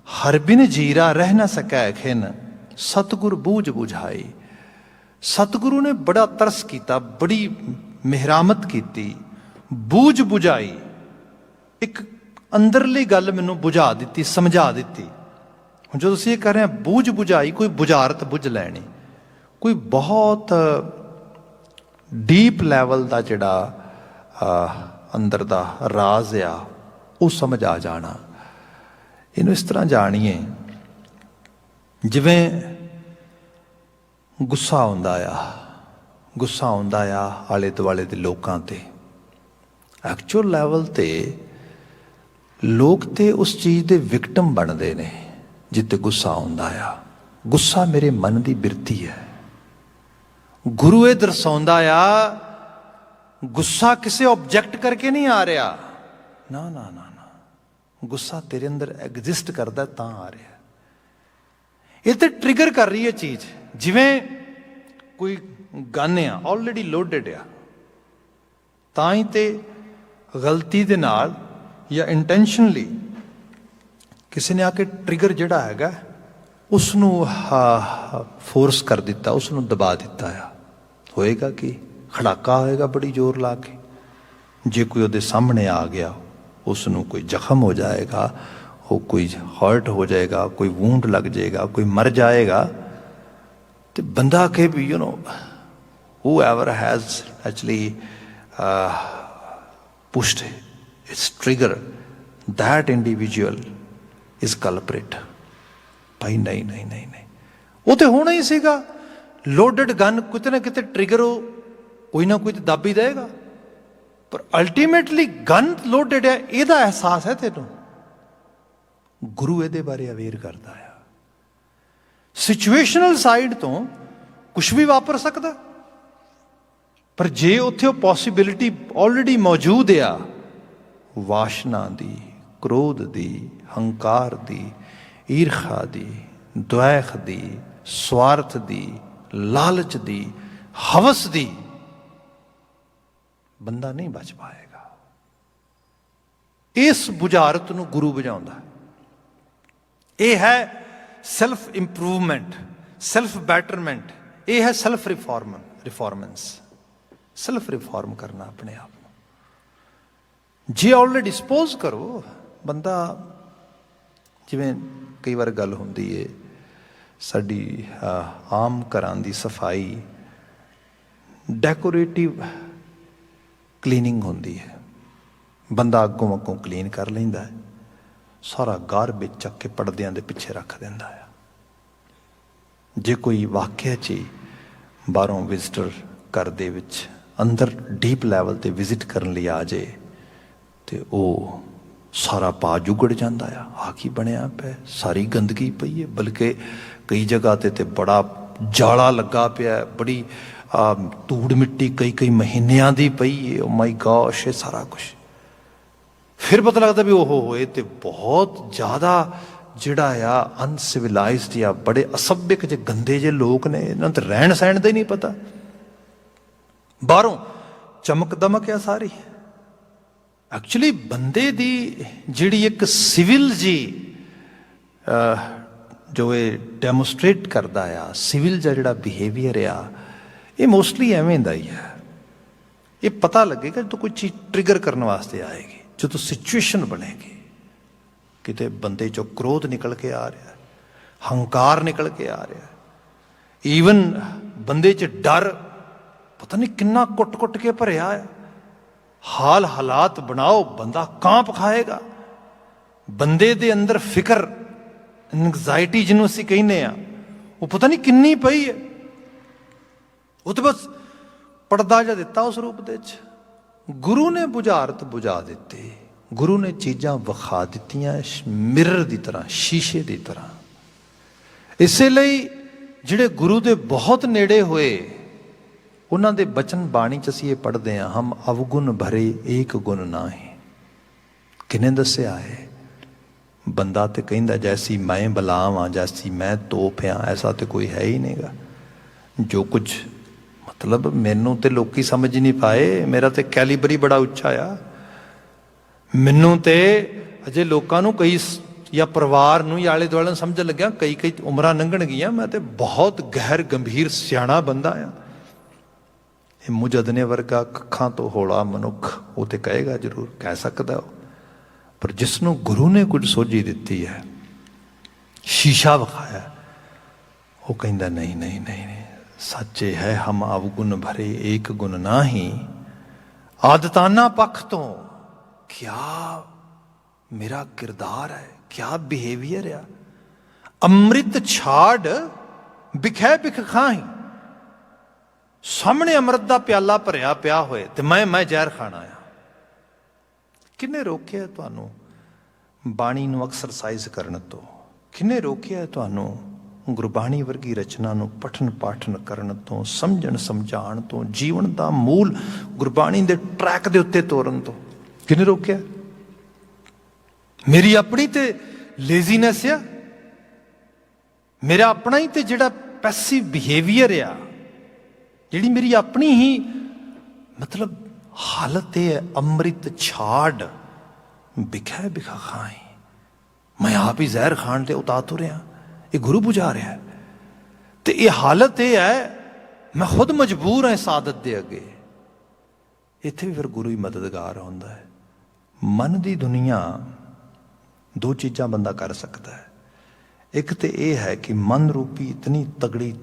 ਹਰ ਬਿਨ ਜੀਰਾ ਰਹਿ ਨਾ ਸਕੈ ਖਿਨ, ਸਤਿਗੁਰ ਬੂਝ ਬੁਝਾਈ। ਸਤਿਗੁਰੂ ਨੇ ਬੜਾ ਤਰਸ ਕੀਤਾ, ਬੜੀ ਮਿਹਰਾਮਤ ਕੀਤੀ, ਬੂਝ ਬੁਝਾਈ। ਇੱਕ ਅੰਦਰਲੀ ਗੱਲ ਮੈਨੂੰ ਬੁਝਾ ਦਿੱਤੀ, ਸਮਝਾ ਦਿੱਤੀ। ਹੁਣ ਜਦੋਂ ਅਸੀਂ ਇਹ ਕਰ ਰਹੇ ਹਾਂ ਬੂਝ ਬੁਝਾਈ, ਕੋਈ ਬੁਝਾਰਤ ਬੁਝ ਲੈਣੀ, ਕੋਈ ਬਹੁਤ ਡੀਪ ਲੈਵਲ ਦਾ ਜਿਹੜਾ ਅੰਦਰ ਦਾ ਰਾਜ਼ ਆ ਉਹ ਸਮਝ ਆ ਜਾਣਾ। ਇਹਨੂੰ ਇਸ ਤਰ੍ਹਾਂ ਜਾਣੀਏ ਜਿਵੇਂ ਗੁੱਸਾ ਆਉਂਦਾ ਆ ਆਲੇ ਦੁਆਲੇ ਦੇ ਲੋਕਾਂ ਤੇ। ਐਕਚੁਅਲ ਲੈਵਲ ਤੇ ਲੋਕ ਤੇ ਉਸ ਚੀਜ਼ ਦੇ ਵਿਕਟਮ ਬਣਦੇ ਨੇ ਜਿੱਤੇ ਗੁੱਸਾ ਆਉਂਦਾ ਆ। ਗੁੱਸਾ ਮੇਰੇ ਮਨ ਦੀ ਬਿਰਤੀ ਹੈ। ਗੁਰੂ ਇਹ ਦਰਸਾਉਂਦਾ ਆ, ਗੁੱਸਾ ਕਿਸੇ ਆਬਜੈਕਟ ਕਰਕੇ ਨਹੀਂ ਆ ਰਿਹਾ, ਨਾ ਨਾ ਨਾ ਨਾ, ਗੁੱਸਾ ਤੇਰੇ ਅੰਦਰ ਐਗਜ਼ਿਸਟ ਕਰਦਾ ਤਾਂ ਆ ਰਿਹਾ। ਇਹ ਤੇ ਟ੍ਰਿਗਰ ਕਰ ਰਹੀ ਹੈ ਚੀਜ਼, ਜਿਵੇਂ ਕੋਈ ਗਨ ਆ ਆਲਰੇਡੀ ਲੋਡਡ ਆ, ਤਾਂ ਹੀ ਤੇ ਗਲਤੀ ਦੇ ਨਾਲ ਜਾਂ ਇੰਟੈਂਸ਼ਨਲੀ ਕਿਸੇ ਨੇ ਆ ਕੇ ਟ੍ਰਿਗਰ ਜਿਹੜਾ ਹੈਗਾ ਉਸ ਨੂੰ ਫੋਰਸ ਕਰ ਦਿੱਤਾ, ਉਸ ਨੂੰ ਦਬਾ ਦਿੱਤਾ ਆ, ਹੋਏਗਾ ਕਿ ਖੜਾਕਾ ਹੋਏਗਾ ਬੜੀ ਜ਼ੋਰ ਲਾ ਕੇ। ਜੇ ਕੋਈ ਉਹਦੇ ਸਾਹਮਣੇ ਆ ਗਿਆ ਉਸ ਨੂੰ ਕੋਈ ਜ਼ਖਮ ਹੋ ਜਾਏਗਾ, ਉਹ ਕੋਈ ਹਰਟ ਹੋ ਜਾਏਗਾ, ਕੋਈ ਵੂੰਡ ਲੱਗ ਜਾਏਗਾ, ਕੋਈ ਮਰ ਜਾਏਗਾ, ਤੇ ਬੰਦਾ ਕਿ ਵੀ whoever has actually pushed its trigger, that individual is culprit। ਭਾਈ ਨਹੀਂ ਨਹੀਂ ਨਹੀਂ ਨਹੀਂ, ਉਹ ਤੇ ਹੋਣਾ ਹੀ ਸੀਗਾ। ਲੋਡਡ ਗਨ ਕਿਤੇ ਨਾ ਕਿਤੇ ਟ੍ਰਿਗਰ ਕੋਈ ਨਾ ਕੋਈ ਤੇ ਦੱਬ ਹੀ ਦੇਗਾ, ਪਰ ਅਲਟੀਮੇਟਲੀ ਗਨ ਲੋਡਡ ਹੈ, ਇਹਦਾ ਅਹਿਸਾਸ ਹੈ ਤੈਨੂੰ। ਗੁਰੂ ਇਹਦੇ ਬਾਰੇ ਅਵੇਅਰ ਕਰਦਾ ਆ। ਸਿਚੁਏਸ਼ਨਲ ਸਾਈਡ ਤੋਂ ਕੁਛ ਵੀ ਵਾਪਰ ਸਕਦਾ, ਪਰ ਜੇ ਉੱਥੇ ਉਹ ਪੋਸੀਬਿਲਿਟੀ ਆਲਰੇਡੀ ਮੌਜੂਦ ਆ, ਵਾਸ਼ਨਾ ਦੀ, ਕ੍ਰੋਧ ਦੀ, ਹੰਕਾਰ ਦੀ, ਈਰਖਾ ਦੀ, ਦੁਆਖ ਦੀ, ਸਵਾਰਥ ਦੀ, ਲਾਲਚ ਦੀ, ਹਵਸ ਦੀ, ਬੰਦਾ ਨਹੀਂ ਬਚ ਪਾਏਗਾ। ਇਸ ਬੁਝਾਰਤ ਨੂੰ ਗੁਰੂ ਬੁਝਾਉਂਦਾ। ਇਹ ਹੈ ਸੈਲਫ ਇੰਪਰੂਵਮੈਂਟ, ਸੈਲਫ ਬੈਟਰਮੈਂਟ, ਇਹ ਹੈ ਸੈਲਫ ਰਿਫਾਰਮੈਂਸ, ਸੈਲਫ ਰਿਫਾਰਮ ਕਰਨਾ ਆਪਣੇ ਆਪ ਨੂੰ। ਜੇ ਆਲਰੇਡੀ ਡਿਸਪੋਜ਼ ਕਰੋ ਬੰਦਾ, ਜਿਵੇਂ ਕਈ ਵਾਰ ਗੱਲ ਹੁੰਦੀ ਹੈ ਸਾਡੀ ਆਮ ਘਰਾਂ ਦੀ ਸਫਾਈ ਡੈਕੋਰੇਟਿਵ ਕਲੀਨਿੰਗ ਹੁੰਦੀ ਹੈ, ਬੰਦਾ ਅੱਗੋਂ ਕਲੀਨ ਕਰ ਲੈਂਦਾ ਹੈ, ਸਾਰਾ ਗਾਰਬੇਜ ਚੱਕ ਕੇ ਪਰਦਿਆਂ ਦੇ ਪਿੱਛੇ ਰੱਖ ਦਿੰਦਾ ਆ। ਜੇ ਕੋਈ ਵਾਕਿਆ 'ਚ ਹੀ ਬਾਹਰੋਂ ਵਿਜ਼ਟਰ ਘਰ ਦੇ ਵਿੱਚ ਅੰਦਰ ਡੀਪ ਲੈਵਲ 'ਤੇ ਵਿਜ਼ਿਟ ਕਰਨ ਲਈ ਆ ਜਾਏ ਤੇ ਉਹ ਸਾਰਾ ਪਾ ਜੁਗੜ ਜਾਂਦਾ ਆ ਕੀ ਬਣਿਆ ਪਿਆ, ਸਾਰੀ ਗੰਦਗੀ ਪਈ ਹੈ, ਬਲਕਿ ਕਈ ਜਗ੍ਹਾ 'ਤੇ ਬੜਾ ਜਾਲਾ ਲੱਗਾ ਪਿਆ, ਬੜੀ ਧੂੜ ਮਿੱਟੀ ਕਈ ਮਹੀਨਿਆਂ ਦੀ ਪਈ ਹੈ। ਓ ਮਾਈ ਗॉश, ਇਹ ਸਾਰਾ ਕੁਛ ਫਿਰ ਪਤਾ ਲੱਗਦਾ ਵੀ ਉਹ ਹੋਏ ਤੇ ਬਹੁਤ ਜ਼ਿਆਦਾ ਜਿਹੜਾ ਆ ਅਨਸਿਵਿਲਾਈਜ਼ਡ ਜਾਂ ਬੜੇ ਅਸਭਿਅਕ ਜਿਹੇ ਗੰਦੇ ਜਿਹੇ ਲੋਕ ਨੇ, ਇਹਨਾਂ ਨੂੰ ਤਾਂ ਰਹਿਣ ਸਹਿਣ ਦਾ ਹੀ ਨਹੀਂ ਪਤਾ। ਬਾਹਰੋਂ ਚਮਕ ਦਮਕ ਆ ਸਾਰੀ, ਐਕਚੁਅਲੀ ਬੰਦੇ ਦੀ ਜਿਹੜੀ ਇੱਕ ਸਿਵਲ ਜੀ ਜੋ ਇਹ ਡੈਮੋਸਟ੍ਰੇਟ ਕਰਦਾ ਆ, ਸਿਵਲ ਜਿਹਾ ਜਿਹੜਾ ਬਿਹੇਵੀਅਰ ਆ, ਇਹ ਮੋਸਟਲੀ ਐਵੇਂ ਦਾ ਹੀ ਹੈ। ਇਹ ਪਤਾ ਲੱਗੇਗਾ ਜਦੋਂ ਕੋਈ ਚੀਜ਼ ਟ੍ਰਿਗਰ ਕਰਨ ਵਾਸਤੇ ਆਏਗੀ, ਜਦੋਂ ਸਿਚੁਏਸ਼ਨ ਬਣੇਗੀ, ਕਿਤੇ ਬੰਦੇ 'ਚੋਂ ਕ੍ਰੋਧ ਨਿਕਲ ਕੇ ਆ ਰਿਹਾ, ਹੰਕਾਰ ਨਿਕਲ ਕੇ ਆ ਰਿਹਾ, ਈਵਨ ਬੰਦੇ 'ਚ ਡਰ ਪਤਾ ਨਹੀਂ ਕਿੰਨਾ ਕੁੱਟ ਕੇ ਭਰਿਆ ਹੈ। ਹਾਲਾਤ ਬਣਾਓ, ਬੰਦਾ ਕਾਂਪ ਖਾਏਗਾ। ਬੰਦੇ ਦੇ ਅੰਦਰ ਫਿਕਰ, ਐਂਗਜ਼ਾਇਟੀ ਜਿਹਨੂੰ ਅਸੀਂ ਕਹਿੰਦੇ ਆ, ਉਹ ਪਤਾ ਨਹੀਂ ਕਿੰਨੀ ਪਈ ਹੈ। ਉਹ ਤਾਂ ਬਸ ਪਰਦਾ ਜਿਹਾ ਦਿੱਤਾ ਉਸ ਰੂਪ ਦੇ 'ਚ। ਗੁਰੂ ਨੇ ਬੁਝਾਰਤ ਬੁਝਾ ਦਿੱਤੀ, ਗੁਰੂ ਨੇ ਚੀਜ਼ਾਂ ਵਿਖਾ ਦਿੱਤੀਆਂ ਮਿਰਰ ਦੀ ਤਰ੍ਹਾਂ, ਸ਼ੀਸ਼ੇ ਦੀ ਤਰ੍ਹਾਂ। ਇਸੇ ਲਈ ਜਿਹੜੇ ਗੁਰੂ ਦੇ ਬਹੁਤ ਨੇੜੇ ਹੋਏ, ਉਹਨਾਂ ਦੇ ਬਚਨ ਬਾਣੀ 'ਚ ਅਸੀਂ ਇਹ ਪੜ੍ਹਦੇ ਹਾਂ, ਹਮ ਅਵਗੁਣ ਭਰੇ ਏਕ ਗੁਣ ਨਾਹੀਂ। ਕਿਹਨੇ ਦੱਸਿਆ ਹੈ? ਬੰਦਾ ਤੇ ਕਹਿੰਦਾ ਜੈਸੀ ਮੈਂ ਬਲਾਮ ਆ, ਜੈਸੀ ਮੈਂ ਤੋਪ ਆ, ਐਸਾ ਤੇ ਕੋਈ ਹੈ ਹੀ ਨਹੀਂਗਾ। ਜੋ ਕੁਝ ਮਤਲਬ ਮੈਨੂੰ ਤੇ ਲੋਕੀ ਸਮਝ ਹੀ ਨਹੀਂ ਪਾਏ, ਮੇਰਾ ਤੇ ਕੈਲੀਬਰ ਹੀ ਬੜਾ ਉੱਚਾ ਆ। ਮੈਨੂੰ ਤੇ ਅਜੇ ਲੋਕਾਂ ਨੂੰ ਕਈ ਜਾਂ ਪਰਿਵਾਰ ਨੂੰ ਜਾਂ ਆਲੇ ਦੁਆਲੇ ਨੂੰ ਸਮਝਣ ਲੱਗਿਆ ਕਈ ਉਮਰਾਂ ਲੰਘਣ ਗਈਆਂ, ਮੈਂ ਤੇ ਬਹੁਤ ਗਹਿਰ ਗੰਭੀਰ ਸਿਆਣਾ ਬੰਦਾ ਆ। ਇਹ ਮੁਜਦਨੇ ਵਰਗਾ ਕੱਖਾਂ ਤੋਂ ਹੌਲਾ ਮਨੁੱਖ ਉਹ ਤੇ ਕਹੇਗਾ, ਜ਼ਰੂਰ ਕਹਿ ਸਕਦਾ ਉਹ, ਪਰ ਜਿਸ ਨੂੰ ਗੁਰੂ ਨੇ ਕੁਝ ਸੋਝੀ ਦਿੱਤੀ ਹੈ, ਸ਼ੀਸ਼ਾ ਵਿਖਾਇਆ, ਉਹ ਕਹਿੰਦਾ ਨਹੀਂ ਨਹੀਂ ਨਹੀਂ ਨਹੀਂ, ਸੱਚੇ ਹੈ ਹਮ ਅਵਗੁਣ ਭਰੇ ਏਕ ਗੁਣ ਨਾਹੀਂ। ਆਦਤਾਨਾ ਪੱਖ ਤੋਂ ਕਿਆ ਮੇਰਾ ਕਿਰਦਾਰ ਹੈ, ਕਿਆ ਬਿਹੇਵੀਅਰ ਆ। ਅੰਮ੍ਰਿਤ ਛਾੜ ਬਿਖੈ ਬਿਖ ਖਾਹੀਂ। ਸਾਹਮਣੇ ਅੰਮ੍ਰਿਤ ਦਾ ਪਿਆਲਾ ਭਰਿਆ ਪਿਆ ਹੋਏ ਤੇ ਮੈਂ ਜ਼ਹਿਰ ਖਾਣਾ ਆ। ਕਿਹਨੇ ਰੋਕਿਆ ਤੁਹਾਨੂੰ ਬਾਣੀ ਨੂੰ ਐਕਸਰਸਾਈਜ਼ ਕਰਨ ਤੋਂ? ਕਿਹਨੇ ਰੋਕਿਆ ਤੁਹਾਨੂੰ ਗੁਰਬਾਣੀ ਵਰਗੀ ਰਚਨਾ ਨੂੰ ਪਠਨ ਪਾਠਨ ਕਰਨ ਤੋਂ, ਸਮਝਣ ਸਮਝਾਉਣ ਤੋਂ, ਜੀਵਨ ਦਾ ਮੂਲ ਗੁਰਬਾਣੀ ਦੇ ਟਰੈਕ ਦੇ ਉੱਤੇ ਤੋਰਨ ਤੋਂ? ਕਿਹਨੇ ਰੋਕਿਆ? ਮੇਰੀ ਆਪਣੀ ਤੇ ਲੇਜ਼ੀਨੈਸ ਆ, ਮੇਰਾ ਆਪਣਾ ਹੀ ਤੇ ਜਿਹੜਾ ਪੈਸਿਵ ਬਿਹੇਵੀਅਰ ਆ, ਜਿਹੜੀ ਮੇਰੀ ਆਪਣੀ ਹੀ ਮਤਲਬ ਹਾਲਤ ਇਹ ਹੈ। ਅੰਮ੍ਰਿਤ ਛਾੜ ਵਿਖੇ ਵਿਖਾ ਖਾਈ, ਮੈਂ ਆਪ ਹੀ ਜ਼ਹਿਰ ਖਾਣ ਤੇ ਉਤਾਰ ਤੁਰਿਆ, ਇਹ ਗੁਰੂ ਬੁਝਾ ਰਿਹਾ। ਤੇ ਇਹ ਹਾਲਤ ਇਹ ਹੈ, ਮੈਂ ਖੁਦ ਮਜਬੂਰ ਹਾਂ ਇਸ ਆਦਤ ਦੇ ਅੱਗੇ। ਇੱਥੇ ਵੀ ਫਿਰ ਗੁਰੂ ਹੀ ਮਦਦਗਾਰ ਹੁੰਦਾ ਹੈ। ਮਨ ਦੀ ਦੁਨੀਆ ਦੋ ਚੀਜ਼ਾਂ ਬੰਦਾ ਕਰ ਸਕਦਾ ਹੈ। ਇੱਕ ਤੇ ਇਹ ਹੈ ਕਿ ਮਨ ਰੂਪੀ ਇਤਨੀ ਤਗੜੀ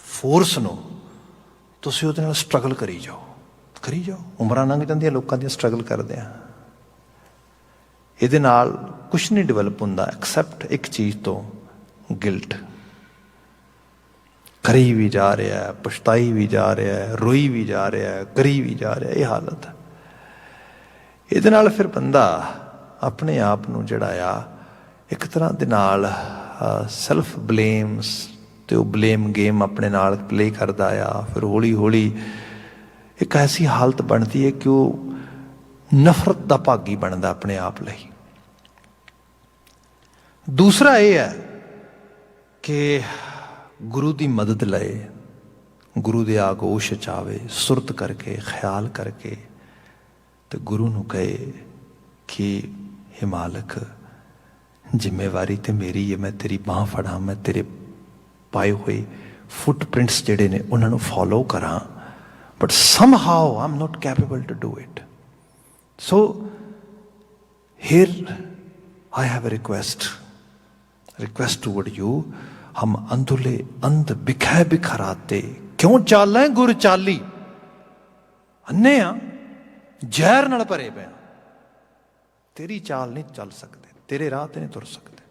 ਫੋਰਸ ਨੂੰ ਤੁਸੀਂ ਉਹਦੇ ਨਾਲ ਸਟਰਗਲ ਕਰੀ ਜਾਓ, ਕਰੀ ਜਾਓ। ਉਮਰਾਂ ਲੰਘ ਜਾਂਦੀਆਂ ਲੋਕਾਂ ਦੀਆਂ ਸਟਰਗਲ ਕਰਦੇ ਆ, ਇਹਦੇ ਨਾਲ ਕੁਛ ਨਹੀਂ ਡਿਵੈਲਪ ਹੁੰਦਾ ਐਕਸੈਪਟ ਇੱਕ ਚੀਜ਼ ਤੋਂ, ਗਿਲਟ। ਕਰੀ ਵੀ ਜਾ ਰਿਹਾ, ਪਛਤਾਈ ਵੀ ਜਾ ਰਿਹਾ, ਰੋਈ ਵੀ ਜਾ ਰਿਹਾ, ਕਰੀ ਵੀ ਜਾ ਰਿਹਾ। ਇਹ ਹਾਲਤ ਹੈ। ਇਹਦੇ ਨਾਲ ਫਿਰ ਬੰਦਾ ਆਪਣੇ ਆਪ ਨੂੰ ਜਿਹੜਾ ਆ ਇੱਕ ਤਰ੍ਹਾਂ ਦੇ ਨਾਲ ਸੈਲਫ ਬਲੇਮਸ ਤੇ ਉਹ ਬਲੇਮ ਗੇਮ ਆਪਣੇ ਨਾਲ ਪਲੇ ਕਰਦਾ ਆ। ਫਿਰ ਹੌਲੀ ਹੌਲੀ ਇੱਕ ਐਸੀ ਹਾਲਤ ਬਣਦੀ ਹੈ ਕਿ ਉਹ ਨਫ਼ਰਤ ਦਾ ਭਾਗੀ ਬਣਦਾ ਆਪਣੇ ਆਪ ਲਈ। ਦੂਸਰਾ ਇਹ ਹੈ ਕਿ ਗੁਰੂ ਦੀ ਮਦਦ ਲਏ, ਗੁਰੂ ਦੇ ਆਗੋਸ਼ ਚ ਆਵੇ, ਸੁਰਤ ਕਰਕੇ, ਖਿਆਲ ਕਰਕੇ, ਤੇ ਗੁਰੂ ਨੂੰ ਕਹੇ ਕਿ ਹੇ ਮਾਲਕ, ਜ਼ਿੰਮੇਵਾਰੀ ਤੇ ਮੇਰੀ ਹੈ, ਮੈਂ ਤੇਰੀ ਬਾਂਹ ਫੜਾਂ, ਮੈਂ ਤੇਰੇ ਪਾਏ ਹੋਏ ਫੁੱਟਪ੍ਰਿੰਟਸ ਜਿਹੜੇ ਨੇ ਉਹਨਾਂ ਨੂੰ ਫੋਲੋ ਕਰਾਂ, but somehow I am not capable to do it. So here I have a request toward you। हम अंधुले अंध बिखै बिखराते, क्यों चालें गुर चाली, अन्ने आ ਜ਼ਹਿਰ ਨਾਲ ਭਰੇ ਪਏ, ਤੇਰੀ ਚਾਲ ਨਹੀਂ ਚੱਲ ਸਕਦੇ, ਤੇਰੇ ਰਾਹ ਤੇ ਨਹੀਂ ਤੁਰ ਸਕਦੇ।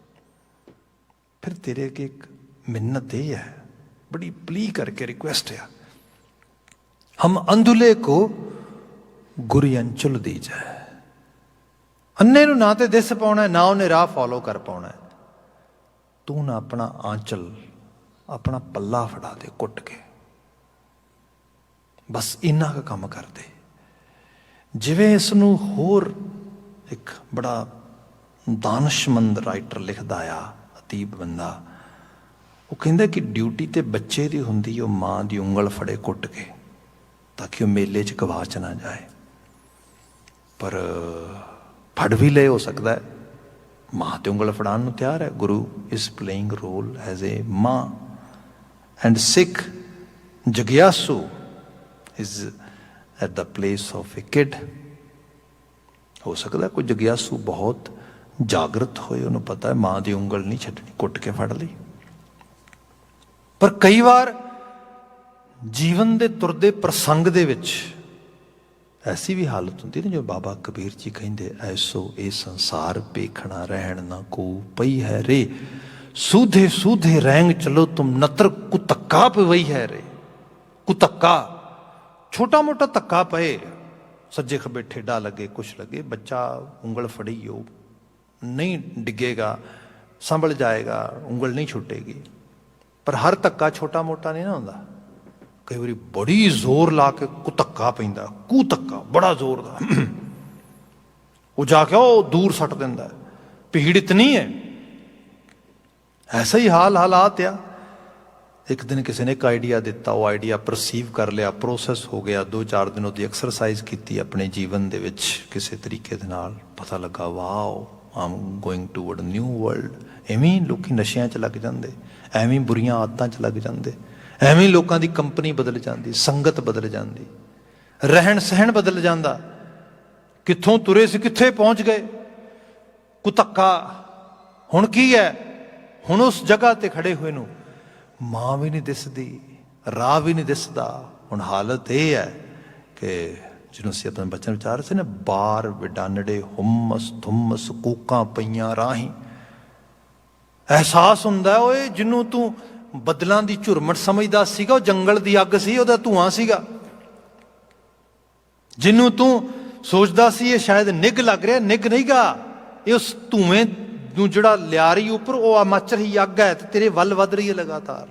ਫਿਰ ਤੇਰੇ ਅੱਗੇ ਇੱਕ ਮਿੰਨਤ ਇਹ ਹੈ, ਬੜੀ ਪਲੀ ਕਰਕੇ ਰਿਕੁਐਸਟ ਹੈ, ਹਮ ਅੰਧੁਲੇ ਕੋ ਗੁਰੀ ਅੰਚੁਲ ਦੀ ਜਾਏ। ਅੰਨੇ ਨੂੰ ਨਾ ਤੇ ਦਿਸ ਪਾਉਣਾ, ਨਾ ਉਹਨੇ ਰਾਹ ਫੋਲੋ ਕਰ ਪਾਉਣਾ। ਤੂੰ ਨਾ ਆਪਣਾ ਆਂਚਲ, ਆਪਣਾ ਪੱਲਾ ਫੜਾ ਦੇ ਕੁੱਟ ਕੇ, ਬਸ ਇੰਨਾ ਕੁ ਕੰਮ ਕਰਦੇ। ਜਿਵੇਂ ਇਸ ਨੂੰ ਹੋਰ ਇੱਕ ਬੜਾ ਦਾਨਸ਼ਮੰਦ ਰਾਈਟਰ ਲਿਖਦਾ ਆ, ਅਦੀਬ ਬੰਦਾ, ਉਹ ਕਹਿੰਦਾ ਕਿ ਡਿਊਟੀ ਤੇ ਬੱਚੇ ਦੀ ਹੁੰਦੀ, ਉਹ ਮਾਂ ਦੀ ਉਂਗਲ ਫੜੇ ਕੁੱਟ ਕੇ, ਤਾਂ ਕਿ ਉਹ ਮੇਲੇ 'ਚ ਗਵਾਚ ਨਾ ਜਾਏ। ਪਰ ਫੜ ਵੀ ਲਏ ਹੋ ਸਕਦਾ ਹੈ, ਮਾਂ ਤੇ ਉਂਗਲ ਫੜਾਉਣ ਨੂੰ ਤਿਆਰ ਹੈ। Guru is playing role as a ਮਾਂ, ਐਂਡ ਸਿੱਖ ਜਗਿਆਸੂ is at the place of a kid. ਹੋ ਸਕਦਾ ਕੋਈ ਜਗਿਆਸੂ ਬਹੁਤ ਜਾਗਰਤ ਹੋਏ, ਉਹਨੂੰ ਪਤਾ ਹੈ ਮਾਂ ਦੀ ਉਂਗਲ ਨਹੀਂ ਛੱਡਣੀ, ਕੁੱਟ ਕੇ ਫੜ ਲਈ। ਪਰ ਕਈ ਵਾਰ ਜੀਵਨ ਦੇ ਤੁਰਦੇ ਪ੍ਰਸੰਗ ਦੇ ਵਿੱਚ ਐਸੀ ਵੀ ਹਾਲਤ ਹੁੰਦੀ ਨਾ, ਜੋ ਬਾਬਾ ਕਬੀਰ ਜੀ ਕਹਿੰਦੇ, ਐਸੋ ਇਹ ਸੰਸਾਰ ਵੇਖਣਾ ਰਹਿਣ ਨਾ ਕੋ ਪਈ ਹੈ ਰੇ, ਸੂਧੇ ਸੂਧੇ ਰੈਂਗ ਚਲੋ ਤੁਮ ਨਤਰ ਕੁਤੱਕਾ ਪਵਈ ਹੈ ਰੇ। ਕੁਤੱਕਾ, ਛੋਟਾ ਮੋਟਾ ਧੱਕਾ ਪਏ, ਸੱਜੇ ਖੱਬੇ ਠੇਡਾ ਲੱਗੇ, ਕੁਛ ਲੱਗੇ, ਬੱਚਾ ਉਂਗਲ ਫੜੀ ਹੋ ਨਹੀਂ ਡਿੱਗੇਗਾ, ਸੰਭਲ ਜਾਏਗਾ, ਉਂਗਲ ਨਹੀਂ ਛੁੱਟੇਗੀ। ਪਰ ਹਰ ਧੱਕਾ ਛੋਟਾ ਮੋਟਾ ਨਹੀਂ ਨਾ ਹੁੰਦਾ। ਕਈ ਵਾਰੀ ਬੜੀ ਜ਼ੋਰ ਲਾ ਕੇ ਕੁਤੱਕਾ ਪੈਂਦਾ, ਧੱਕਾ ਬੜਾ ਜ਼ੋਰ ਦਾ, ਉਹ ਜਾ ਕੇ ਉਹ ਦੂਰ ਸੱਟ ਦਿੰਦਾ, ਭੀੜ ਇਤਨੀ ਹੈ। ਐਸਾ ਹੀ ਹਾਲਾਤ ਆ। ਇੱਕ ਦਿਨ ਕਿਸੇ ਨੇ ਇੱਕ ਆਈਡੀਆ ਦਿੱਤਾ, ਉਹ ਆਈਡੀਆ ਪਰਸੀਵ ਕਰ ਲਿਆ, ਪ੍ਰੋਸੈਸ ਹੋ ਗਿਆ, 2-4 ਦਿਨ ਉਹਦੀ ਐਕਸਰਸਾਈਜ਼ ਕੀਤੀ ਆਪਣੇ ਜੀਵਨ ਦੇ ਵਿੱਚ ਕਿਸੇ ਤਰੀਕੇ ਦੇ ਨਾਲ, ਪਤਾ ਲੱਗਾ wow I'm going toward new world. ਐਵੇਂ ਲੋਕੀ ਨਸ਼ਿਆਂ 'ਚ ਲੱਗ ਜਾਂਦੇ, ਐਵੇਂ ਬੁਰੀਆਂ ਆਦਤਾਂ 'ਚ ਲੱਗ ਜਾਂਦੇ, ਐਵੇਂ ਲੋਕਾਂ ਦੀ ਕੰਪਨੀ ਬਦਲ ਜਾਂਦੀ, ਸੰਗਤ ਬਦਲ ਜਾਂਦੀ, ਰਹਿਣ ਸਹਿਣ ਬਦਲ ਜਾਂਦਾ। ਕਿੱਥੋਂ ਤੁਰੇ ਸੀ ਕਿੱਥੇ ਪਹੁੰਚ ਗਏ। ਕੁਤੱਕਾ ਹੁਣ ਕੀ ਹੈ, ਹੁਣ ਉਸ ਜਗ੍ਹਾ ਤੇ ਖੜੇ ਹੋਏ ਨੂੰ ਮਾਂ ਵੀ ਨਹੀਂ ਦਿਸਦੀ, ਰਾਹ ਵੀ ਨਹੀਂ ਦਿਸਦਾ। ਹੁਣ ਹਾਲਤ ਇਹ ਹੈ ਕਿ ਜਿਹਨੂੰ ਅਸੀਂ ਆਪਣੇ ਬੱਚਿਆਂ ਨੂੰ ਵਿਚਾਰ ਸੀ ਨਾ, ਬਾਰ ਵਿਡਾਨੜੇ ਹੁਮਸ ਥੁਮਸ ਕੂਕਾਂ ਪਈਆਂ ਰਾਹੀਂ। ਅਹਿਸਾਸ ਹੁੰਦਾ ਓਏ, ਜਿਹਨੂੰ ਤੂੰ ਬੱਦਲਾਂ ਦੀ ਝੁਰਮਟ ਸਮਝਦਾ ਸੀਗਾ, ਉਹ ਜੰਗਲ ਦੀ ਅੱਗ ਸੀ, ਉਹਦਾ ਧੂਆਂ ਸੀਗਾ। ਜਿਹਨੂੰ ਤੂੰ ਸੋਚਦਾ ਸੀ ਇਹ ਸ਼ਾਇਦ ਨਿੱਘ ਲੱਗ ਰਿਹਾ, ਨਿੱਘ ਨਹੀਂ ਗਾ, ਇਹ ਉਸ ਧੂਏ ਨੂੰ ਜਿਹੜਾ ਲਿਆ ਰਹੀ ਉੱਪਰ, ਉਹ ਮੱਚ ਰਹੀ ਅੱਗ ਹੈ ਤੇ ਤੇਰੇ ਵੱਲ ਵੱਧ ਰਹੀ ਹੈ ਲਗਾਤਾਰ।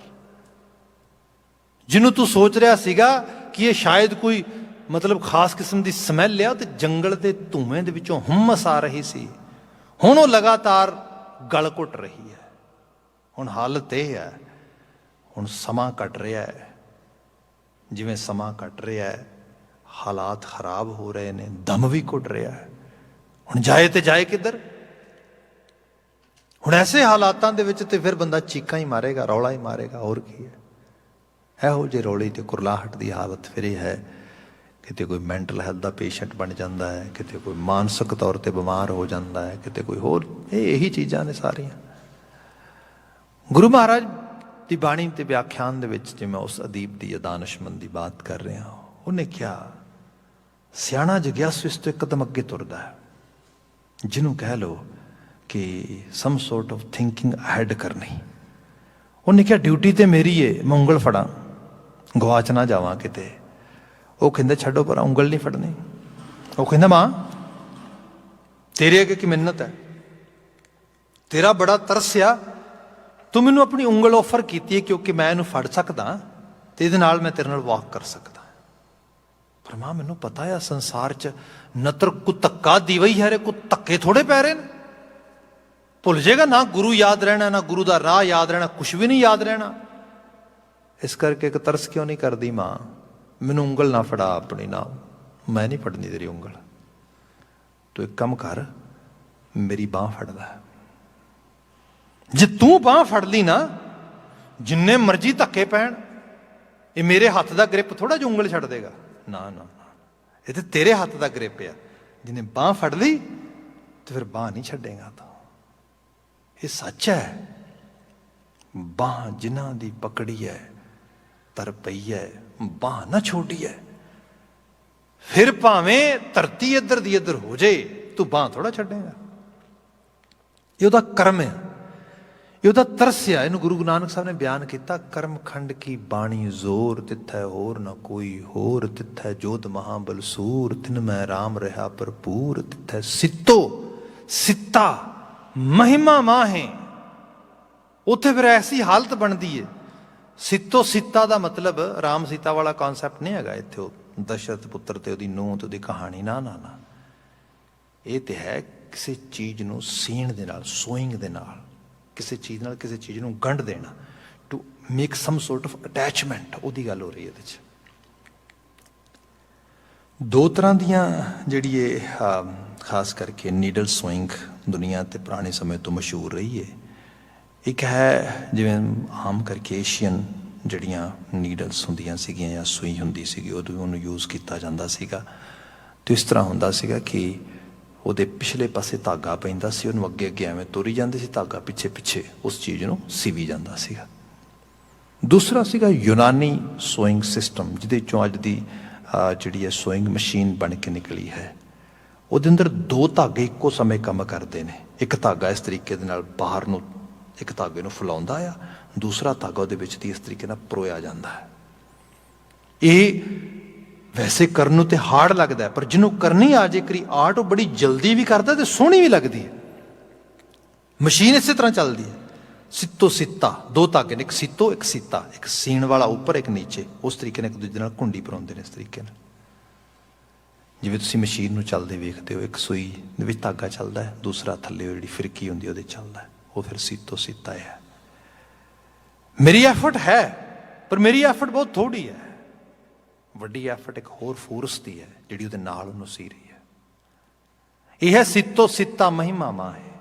ਜਿਹਨੂੰ ਤੂੰ ਸੋਚ ਰਿਹਾ ਸੀਗਾ ਕਿ ਇਹ ਸ਼ਾਇਦ ਕੋਈ ਮਤਲਬ ਖਾਸ ਕਿਸਮ ਦੀ ਸਮੈਲ ਆ, ਤੇ ਜੰਗਲ ਦੇ ਧੂਏ ਦੇ ਵਿੱਚੋਂ ਹੁਮਸ ਆ ਰਹੀ ਸੀ, ਹੁਣ ਉਹ ਲਗਾਤਾਰ ਗਲ ਘੁੱਟ ਰਹੀ ਹੈ। ਹੁਣ ਹਾਲਤ ਇਹ ਹੈ, ਹੁਣ ਸਮਾਂ ਕੱਟ ਰਿਹਾ ਹੈ। ਜਿਵੇਂ ਸਮਾਂ ਕੱਟ ਰਿਹਾ ਹੈ, ਹਾਲਾਤ ਖਰਾਬ ਹੋ ਰਹੇ ਨੇ, ਦਮ ਵੀ ਘੁੱਟ ਰਿਹਾ ਹੈ, ਹੁਣ ਜਾਏ ਤੇ ਜਾਏ ਕਿੱਧਰ? ਹੁਣ ਐਸੇ ਹਾਲਾਤਾਂ ਦੇ ਵਿੱਚ ਤੇ ਫਿਰ ਬੰਦਾ ਚੀਕਾਂ ਹੀ ਮਾਰੇਗਾ, ਰੌਲਾ ਹੀ ਮਾਰੇਗਾ, ਹੋਰ ਕੀ ਹੈ। ਇਹੋ ਜਿਹੇ ਰੌਲੇ ਤੇ ਕੁਰਲਾਹਟ ਦੀ ਹਾਲਤ ਫਿਰ ਇਹ ਹੈ, ਕਿਤੇ ਕੋਈ ਮੈਂਟਲ ਹੈਲਥ ਦਾ ਪੇਸ਼ੈਂਟ ਬਣ ਜਾਂਦਾ ਹੈ, ਕਿਤੇ ਕੋਈ ਮਾਨਸਿਕ ਤੌਰ ਤੇ ਬਿਮਾਰ ਹੋ ਜਾਂਦਾ ਹੈ, ਕਿਤੇ ਕੋਈ ਹੋਰ। ਇਹੀ ਚੀਜ਼ਾਂ ਨੇ ਸਾਰੀਆਂ। ਗੁਰੂ ਮਹਾਰਾਜ ਦੀ ਬਾਣੀ ਤੇ ਵਿਆਖਿਆਨ ਦੇ ਵਿੱਚ ਜਿਵੇਂ ਉਸ ਅਦੀਬ ਦੀ ਦਾਨਸ਼ਮੰਦ ਦੀ ਬਾਤ ਕਰ ਰਹੇ ਹਾਂ, ਉਹਨੇ ਕਿਹਾ ਸਿਆਣਾ ਜਗਿਆਸੂ ਇਸ ਤੋਂ ਇੱਕ ਕਦਮ ਅੱਗੇ ਤੁਰਦਾ ਹੈ, ਜਿਹਨੂੰ ਕਹਿ ਲਓ ਕਿ ਸਮ ਸੋਰਟ ਆਫ ਥਿੰਕਿੰਗ ਅਹੈਡ ਕਰਨੀ। ਉਹਨੇ ਕਿਹਾ ਡਿਊਟੀ ਤੇ ਮੇਰੀ ਏ, ਮੈਂ ਉਂਗਲ ਫੜਾਂ, ਗਵਾਚ ਨਾ ਜਾਵਾਂ ਕਿਤੇ। ਉਹ ਕਹਿੰਦੇ ਛੱਡੋ ਪਰ ਉਂਗਲ ਨਹੀਂ ਫੜਨੀ। ਉਹ ਕਹਿੰਦਾ ਮਾਂ ਤੇਰੇ ਅੱਗੇ ਕੀ ਮਿੰਨਤ ਹੈ, ਤੇਰਾ ਬੜਾ ਤਰਸ ਆ, ਤੂੰ ਮੈਨੂੰ ਆਪਣੀ ਉਂਗਲ ਆਫਰ ਕੀਤੀ ਹੈ ਕਿਉਂਕਿ ਮੈਂ ਇਹਨੂੰ ਫੜ ਸਕਦਾ ਤੇ ਇਹਦੇ ਨਾਲ ਮੈਂ ਤੇਰੇ ਨਾਲ ਵਾਕ ਕਰ ਸਕਦਾ। ਪਰ ਮਾਂ ਮੈਨੂੰ ਪਤਾ ਆ ਸੰਸਾਰ 'ਚ ਨਤਰ ਕੋ ਧੱਕਾ ਦੀਵਾ ਹੀ ਹੈ, ਕੋ ਧੱਕੇ ਥੋੜੇ ਪੈ ਰਹੇ ਨੇ। ਭੁੱਲ ਜਾਏਗਾ ਨਾ ਗੁਰੂ ਯਾਦ ਰਹਿਣਾ, ਨਾ ਗੁਰੂ ਦਾ ਰਾਹ ਯਾਦ ਰਹਿਣਾ, ਕੁਛ ਵੀ ਨਹੀਂ ਯਾਦ ਰਹਿਣਾ। ਇਸ ਕਰਕੇ ਇੱਕ ਤਰਸ ਕਿਉਂ ਨਹੀਂ ਕਰਦੀ ਮਾਂ, ਮੈਨੂੰ ਉਂਗਲ ਨਾ ਫੜਾ ਆਪਣੀ, ਨਾ ਮੈਂ ਨਹੀਂ ਫੜਨੀ ਤੇਰੀ ਉਂਗਲ। ਤੂੰ ਇੱਕ ਕੰਮ ਕਰ, ਮੇਰੀ ਬਾਂਹ ਫੜ ਲੈ। ਜੇ ਤੂੰ ਬਾਂਹ ਫੜ ਲਈ ਨਾ, ਜਿੰਨੇ ਮਰਜ਼ੀ ਧੱਕੇ ਪੈਣ, ਇਹ ਮੇਰੇ ਹੱਥ ਦਾ ਗ੍ਰਿਪ ਥੋੜਾ ਜਿਹਾ ਉਂਗਲ ਛੱਡ ਦੇਗਾ। ਨਾ ਨਾ, ਇਹ ਤੇ ਤੇਰੇ ਹੱਥ ਦਾ ਗ੍ਰਿਪ ਆ। ਜਿਹਨੇ ਬਾਂਹ ਫੜ ਲਈ ਤੇ ਫਿਰ ਬਾਂਹ ਨਹੀਂ ਛੱਡੇਗਾ ਤੂੰ। ਇਹ ਸੱਚ ਹੈ। ਬਾਂਹ ਜਿਨ੍ਹਾਂ ਦੀ ਪਕੜੀ ਹੈ ਤਰ ਪਈ ਹੈ, ਬਾਂਹ ਨਾ ਛੋਟੀ ਹੈ। ਫਿਰ ਭਾਵੇਂ ਧਰਤੀ ਇੱਧਰ ਦੀ ਇੱਧਰ ਹੋ ਜਾਏ, ਤੂੰ ਬਾਂਹ ਥੋੜਾ ਛੱਡੇਗਾ। ਇਹ ਉਹਦਾ ਕਰਮ ਹੈ, ਇਹ ਉਹਦਾ ਤਰਸ ਆ। ਇਹਨੂੰ ਗੁਰੂ ਨਾਨਕ ਸਾਹਿਬ ਨੇ ਬਿਆਨ ਕੀਤਾ, ਕਰਮ ਖੰਡ ਕੀ ਬਾਣੀ ਜ਼ੋਰ, ਤਿੱਥੈ ਹੋਰ ਨਾ ਕੋਈ ਹੋਰ, ਤਿੱਥੈ ਜੋਤ ਮਹਾਬਲ ਸੂਰ, ਤਿਨ ਮੈਂ ਰਾਮ ਰਿਹਾ ਭਰਪੂਰ, ਤਿੱਥੈ ਸਿੱਤੋ ਸਿੱਤਾ ਮਹਿਮਾ ਮਾਹੇ। ਉੱਥੇ ਫਿਰ ਐਸੀ ਹਾਲਤ ਬਣਦੀ ਹੈ। ਸਿੱਤੋ ਸਿੱਤਾ ਦਾ ਮਤਲਬ ਰਾਮ ਸੀਤਾ ਵਾਲਾ ਕਨਸੈਪਟ ਨਹੀਂ ਹੈਗਾ ਇੱਥੇ, ਉਹ ਦਸ਼ਰਥ ਪੁੱਤਰ ਤੇ ਉਹਦੀ ਨੂੰਹ ਤੇ ਉਹਦੀ ਕਹਾਣੀ, ਨਾ ਨਾ ਨਾ। ਇਹ ਤੇ ਹੈ ਕਿਸੇ ਚੀਜ਼ ਨੂੰ ਸੀਣ ਦੇ ਨਾਲ, ਸੋਇੰਗ ਦੇ ਨਾਲ, ਕਿਸੇ ਚੀਜ਼ ਨਾਲ ਕਿਸੇ ਚੀਜ਼ ਨੂੰ ਗੰਢ ਦੇਣਾ, to make some sort of attachment, ਉਹਦੀ ਗੱਲ ਹੋ ਰਹੀ ਹੈ ਇਹਦੇ 'ਚ। ਦੋ ਤਰ੍ਹਾਂ ਦੀਆਂ ਜਿਹੜੀ ਇਹ ਖਾਸ ਕਰਕੇ ਨੀਡਲ ਸੋਇੰਗ ਦੁਨੀਆ ਤੇ ਪੁਰਾਣੇ ਸਮੇਂ ਤੋਂ ਮਸ਼ਹੂਰ ਰਹੀ ਹੈ। ਇੱਕ ਹੈ ਜਿਵੇਂ ਆਮ ਕਰਕੇ ਏਸ਼ੀਅਨ ਜਿਹੜੀਆਂ ਨੀਡਲਸ ਹੁੰਦੀਆਂ ਸੀਗੀਆਂ ਜਾਂ ਸੂਈ ਹੁੰਦੀ ਸੀਗੀ, ਉਦੋਂ ਉਹਨੂੰ ਯੂਜ਼ ਕੀਤਾ ਜਾਂਦਾ ਸੀਗਾ। ਤੇ ਇਸ ਤਰ੍ਹਾਂ ਹੁੰਦਾ ਸੀਗਾ ਕਿ ਉਹਦੇ ਪਿਛਲੇ ਪਾਸੇ ਧਾਗਾ ਪੈਂਦਾ ਸੀ, ਉਹਨੂੰ ਅੱਗੇ ਅੱਗੇ ਐਵੇਂ ਤੋਰੀ ਜਾਂਦੇ ਸੀ, ਧਾਗਾ ਪਿੱਛੇ ਪਿੱਛੇ ਉਸ ਚੀਜ਼ ਨੂੰ ਸਿਵੀ ਜਾਂਦਾ ਸੀਗਾ। ਦੂਸਰਾ ਸੀਗਾ ਯੂਨਾਨੀ ਸੋਇੰਗ ਸਿਸਟਮ, ਜਿਹਦੇ ਚੋਂ ਅੱਜ ਦੀ ਜਿਹੜੀ ਹੈ ਸੋਇੰਗ ਮਸ਼ੀਨ ਬਣ ਕੇ ਨਿਕਲੀ ਹੈ। ਉਹਦੇ ਅੰਦਰ ਦੋ ਧਾਗੇ ਇੱਕੋ ਸਮੇਂ ਕੰਮ ਕਰਦੇ ਨੇ। ਇੱਕ ਧਾਗਾ ਇਸ ਤਰੀਕੇ ਦੇ ਨਾਲ ਬਾਹਰ ਨੂੰ ਇੱਕ ਧਾਗੇ ਨੂੰ ਫੈਲਾਉਂਦਾ ਆ, ਦੂਸਰਾ ਧਾਗਾ ਉਹਦੇ ਵਿੱਚ ਦੀ ਇਸ ਤਰੀਕੇ ਨਾਲ ਪਰੋਇਆ ਜਾਂਦਾ ਹੈ। ਇਹ ਵੈਸੇ ਕਰਨ ਨੂੰ ਤੇ ਹਾਰਡ ਲੱਗਦਾ ਹੈ, ਪਰ ਜਿਹਨੂੰ ਕਰਨੀ ਆ ਜੇ ਕਰੀ ਆਰਟ, ਉਹ ਬੜੀ ਜਲਦੀ ਵੀ ਕਰਦਾ ਤੇ ਸੋਹਣੀ ਵੀ ਲੱਗਦੀ ਹੈ। ਮਸ਼ੀਨ ਇਸੇ ਤਰ੍ਹਾਂ ਚੱਲਦੀ ਹੈ। ਸਿੱਤੋ ਸਿੱਤਾ, ਦੋ ਧਾਗੇ ਨੇ, ਇੱਕ ਸਿੱਤੋ ਇੱਕ ਸੀਤਾ, ਇੱਕ ਸੀਣ ਵਾਲਾ ਉੱਪਰ ਇੱਕ ਨੀਚੇ, ਉਸ ਤਰੀਕੇ ਨਾਲ ਇੱਕ ਦੂਜੇ ਨਾਲ ਘੁੰਡੀ ਪਰਾਉਂਦੇ ਨੇ। ਇਸ ਤਰੀਕੇ ਨਾਲ ਜਿਵੇਂ ਤੁਸੀਂ ਮਸ਼ੀਨ ਨੂੰ ਚੱਲਦੇ ਵੇਖਦੇ ਹੋ, ਇੱਕ ਸੂਈ ਦੇ ਵਿੱਚ ਧਾਗਾ ਚੱਲਦਾ ਹੈ, ਦੂਸਰਾ ਥੱਲੇ ਜਿਹੜੀ ਫਿਰਕੀ ਹੁੰਦੀ ਉਹਦੇ ਚੱਲਦਾ ਹੈ, ਉਹ ਫਿਰ ਸਿੱਤੋ ਸਿੱਤਾ ਹੈ। ਮੇਰੀ ਐਫਰਟ ਹੈ, ਪਰ ਮੇਰੀ ਐਫਰਟ ਬਹੁਤ ਥੋੜੀ ਹੈ। ਵੱਡੀ ਐਫਰਟ ਇੱਕ ਹੋਰ ਫੋਰਸ ਦੀ ਹੈ ਜਿਹੜੀ ਉਹਦੇ ਨਾਲ ਉਹਨੂੰ ਸੀ ਰਹੀ ਹੈ। ਇਹ ਹੈ ਸਿੱਤੋ ਸਿੱਤਾ ਮਹਿਮਾ ਮਾਂ ਹੈ।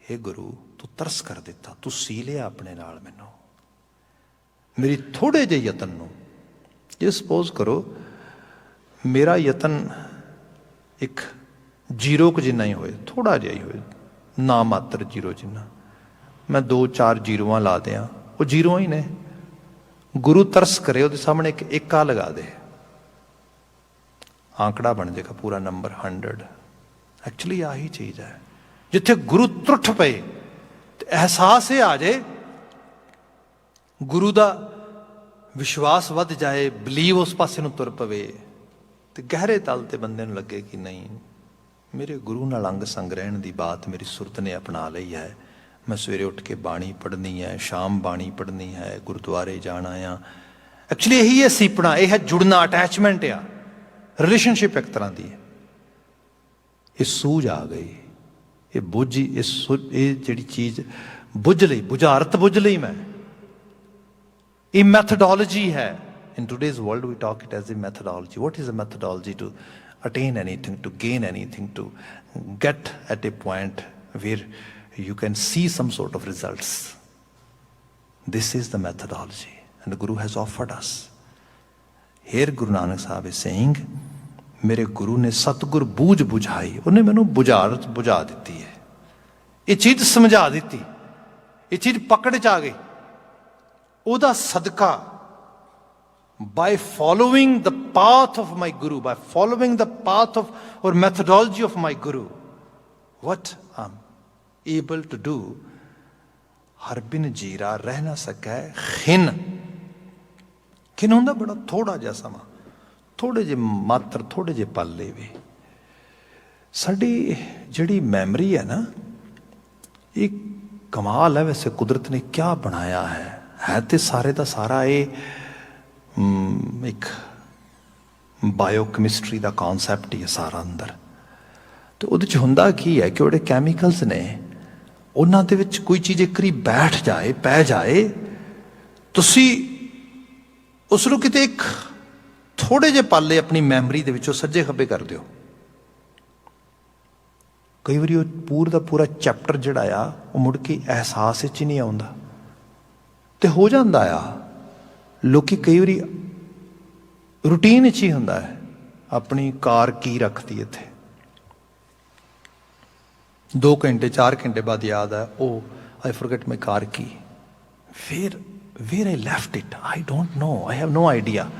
ਇਹ ਗੁਰੂ ਤੂੰ ਤਰਸ ਕਰ ਦਿੱਤਾ, ਤੂੰ ਸੀ ਲਿਆ ਆਪਣੇ ਨਾਲ ਮੈਨੂੰ, ਮੇਰੀ ਥੋੜੇ ਜਿਹੇ ਯਤਨ ਨੂੰ। ਜੇ ਸਪੋਜ਼ ਕਰੋ ਮੇਰਾ ਯਤਨ ਇੱਕ ਜ਼ੀਰੋ ਕੁ ਜਿੰਨਾ ਹੀ ਹੋਏ, ਥੋੜਾ ਜਿਹਾ ਹੀ ਹੋਏ, ਨਾ ਮਾਤਰ ਜ਼ੀਰੋ ਜਿੰਨਾ, ਮੈਂ 2-4 ਜ਼ੀਰੋਆਂ ਲਾ ਦਿਆਂ, ਉਹ ਜ਼ੀਰੋ ਹੀ ਨੇ। ਗੁਰੂ ਤਰਸ ਕਰੇ, ਉਹਦੇ ਸਾਹਮਣੇ ਇੱਕ ਏਕਾ ਲਗਾ ਦੇ, ਆਂਕੜਾ ਬਣ ਜਾਏਗਾ ਪੂਰਾ ਨੰਬਰ 100। ਐਕਚੁਅਲੀ ਆਹੀ ਚੀਜ਼ ਹੈ। ਜਿੱਥੇ ਗੁਰੂ ਤਰੁੱਠ ਪਏ ਤੇ ਅਹਿਸਾਸ ਇਹ ਆ ਜਾਏ, ਗੁਰੂ ਦਾ ਵਿਸ਼ਵਾਸ ਵੱਧ ਜਾਏ, ਬਲੀਵ ਉਸ ਪਾਸੇ ਨੂੰ ਤੁਰ ਪਵੇ, ਤੇ ਗਹਿਰੇ ਤਲ ਤੇ ਬੰਦੇ ਨੂੰ ਲੱਗੇ ਕਿ ਨਹੀਂ, ਮੇਰੇ ਗੁਰੂ ਨਾਲ ਅੰਗ ਸੰਗ ਰਹਿਣ ਦੀ ਬਾਤ ਮੇਰੀ ਸੁਰਤ ਨੇ ਅਪਣਾ ਲਈ ਹੈ। ਮੈਂ ਸਵੇਰੇ ਉੱਠ ਕੇ ਬਾਣੀ ਪੜ੍ਹਨੀ ਹੈ, ਸ਼ਾਮ ਬਾਣੀ ਪੜ੍ਹਨੀ ਹੈ, ਗੁਰਦੁਆਰੇ ਜਾਣਾ ਆ। ਐਕਚੁਅਲੀ ਇਹੀ ਹੈ ਸੀਪਣਾ, ਇਹ ਹੈ ਜੁੜਨਾ, ਅਟੈਚਮੈਂਟ ਆ, ਰਿਲੇਸ਼ਨਸ਼ਿਪ ਇੱਕ ਤਰ੍ਹਾਂ ਦੀ ਹੈ। ਇਹ ਸੂਝ ਆ ਗਈ, ਇਹ ਬੁੱਝ, ਇਹ ਜਿਹੜੀ ਚੀਜ਼ ਬੁੱਝ ਲਈ, ਬੁਝਾਰਤ ਬੁੱਝ ਲਈ ਮੈਂ। ਇਹ ਮੈਥਡੋਲੋਜੀ ਹੈ। In today's world, we talk it as a methodology. What is a methodology to attain anything, to gain anything, to get at a point where you can see some sort of results. This is the methodology, and the Guru has offered us. Here Guru Nanak Sahib is saying, मेरे गुरु ने सतगुर बूझ बुझाई, उन्हें मैनू बुझा दिती है, ये चीज समझा दिती, ये चीज पकड़ च आ गई, ओदा सदका, by following the path of my Guru, by following the path of or methodology of my Guru, what I'm able to do, हर बिन जीरा रह ना सकै खिन, खिन होंदा बड़ा थोड़ा जिहा समा, थोड़े जे मात्र, थोड़े जे पल वे। साडी जिहड़ी मैमरी है ना, ये कमाल है वैसे कुदरत ने क्या बनाया है तो सारे का सारा ये एक बायोकैमिस्ट्री का कॉन्सैप्ट ही है सारा अंदर। तो उहदे च हुंदा की है कि उहदे कैमिकल्स ने उन्हां दे विच कोई चीज़ एक बारी बैठ जाए, पै जाए, तुसी उसनूं किते एक थोड़े जे पाले अपनी मैमरी दे विचों सज्जे खब्बे कर दिओ, कई बारी पूरा का पूरा चैप्टर जिहड़ा आ वो मुड़ के एहसास ही नहीं आउंदा ते हो जांदा आ। लोकी कई बारी रूटीन ही हुंदा है, अपनी कार की रखती इत्थे, 2 घंटे 4 घंटे बाद याद है, oh I forget my car की, where I left it, I don't know, I have no idea,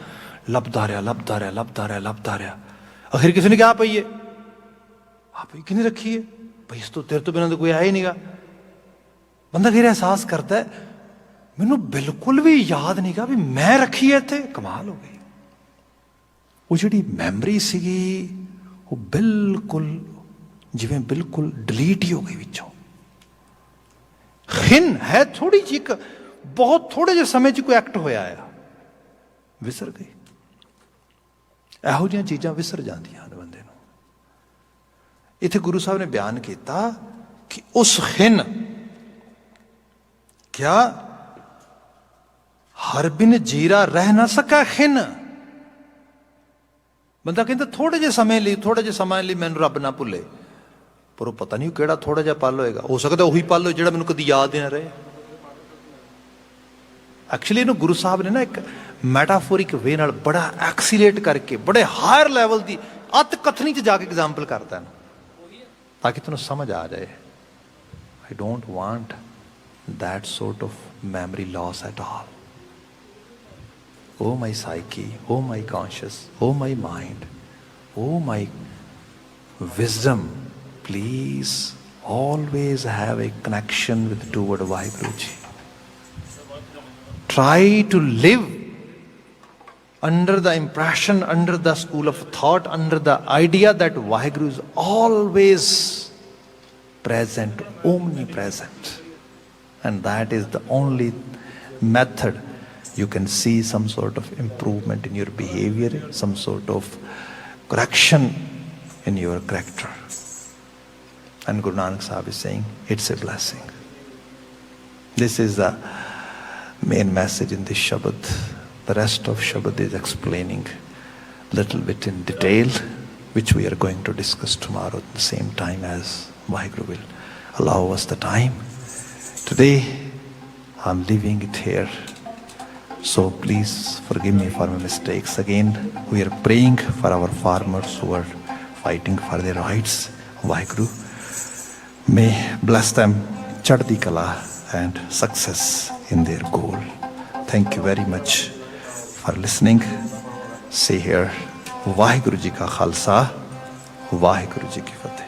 लभदा रहा, आखिर किसी ने क्या पई है, आप किने रखी है भाई, इस तो तेरे तो बिना तो कोई आया ही नहींगा। बंदा फिर एहसास करता है मैनू बिल्कुल भी याद नहीं गा भी मैं रखी है इत्थे, कमाल हो गई। वो जिहड़ी मैमरी सीगी वो बिल्कुल जिवें बिल्कुल डिलीट ही हो गई विचों। खिन है थोड़ी जी, बहुत थोड़े जे समय च कोई एक्ट होया है, विसर गई। ਇਹੋ ਜਿਹੀਆਂ चीज़ां विसर ਜਾਂਦੀਆਂ ਹਨ ਬੰਦੇ ਨੂੰ। इत्थे गुरु साहब ने बयान किया कि उस खिन क्या हर बिन जीरा रह ना सका खिन। बंदा कहता थोड़े जे समय लिए, थोड़े जे समय लिए मैनू रब ना भुले, पर वो पता नहीं केड़ा थोड़ा जिहा पल होएगा, हो सकता उही पल हो जिहड़ा मैनू कदी याद ही ना रहे। एक्चुअली इन्हू गुरु साहब ने ना एक मैटाफोरिक वे नाल बड़ा एक्सीलेट करके बड़े हायर लैवल की अत कथनी च जाके एग्जाम्पल करता है ताकि तुहानू समझ आ जाए। I don't want that sort of memory loss at all. Oh my psyche, oh my conscious, oh my mind, oh my wisdom, please always have a connection with toward Vaheguruji. Try to live under the impression, under the school of thought, under the idea that Vaheguru is always present, omnipresent. And that is the only method you can see some sort of improvement in your behavior, some sort of correction in your character. And Guru Nanak Sahib is saying, it's a blessing. This is the main message in this Shabad. The rest of Shabad is explaining a little bit in detail, which we are going to discuss tomorrow at the same time as Vaheguru will allow us the time. Today, I'm leaving it here. So please forgive me for my mistakes. Again, we are praying for our farmers who are fighting for their rights. Vaheguru may bless them chaddi kala and success in their goal. Thank you very much for listening. Say here, Vaheguru Ji ka Khalsa, Vaheguru Ji ki Fateh.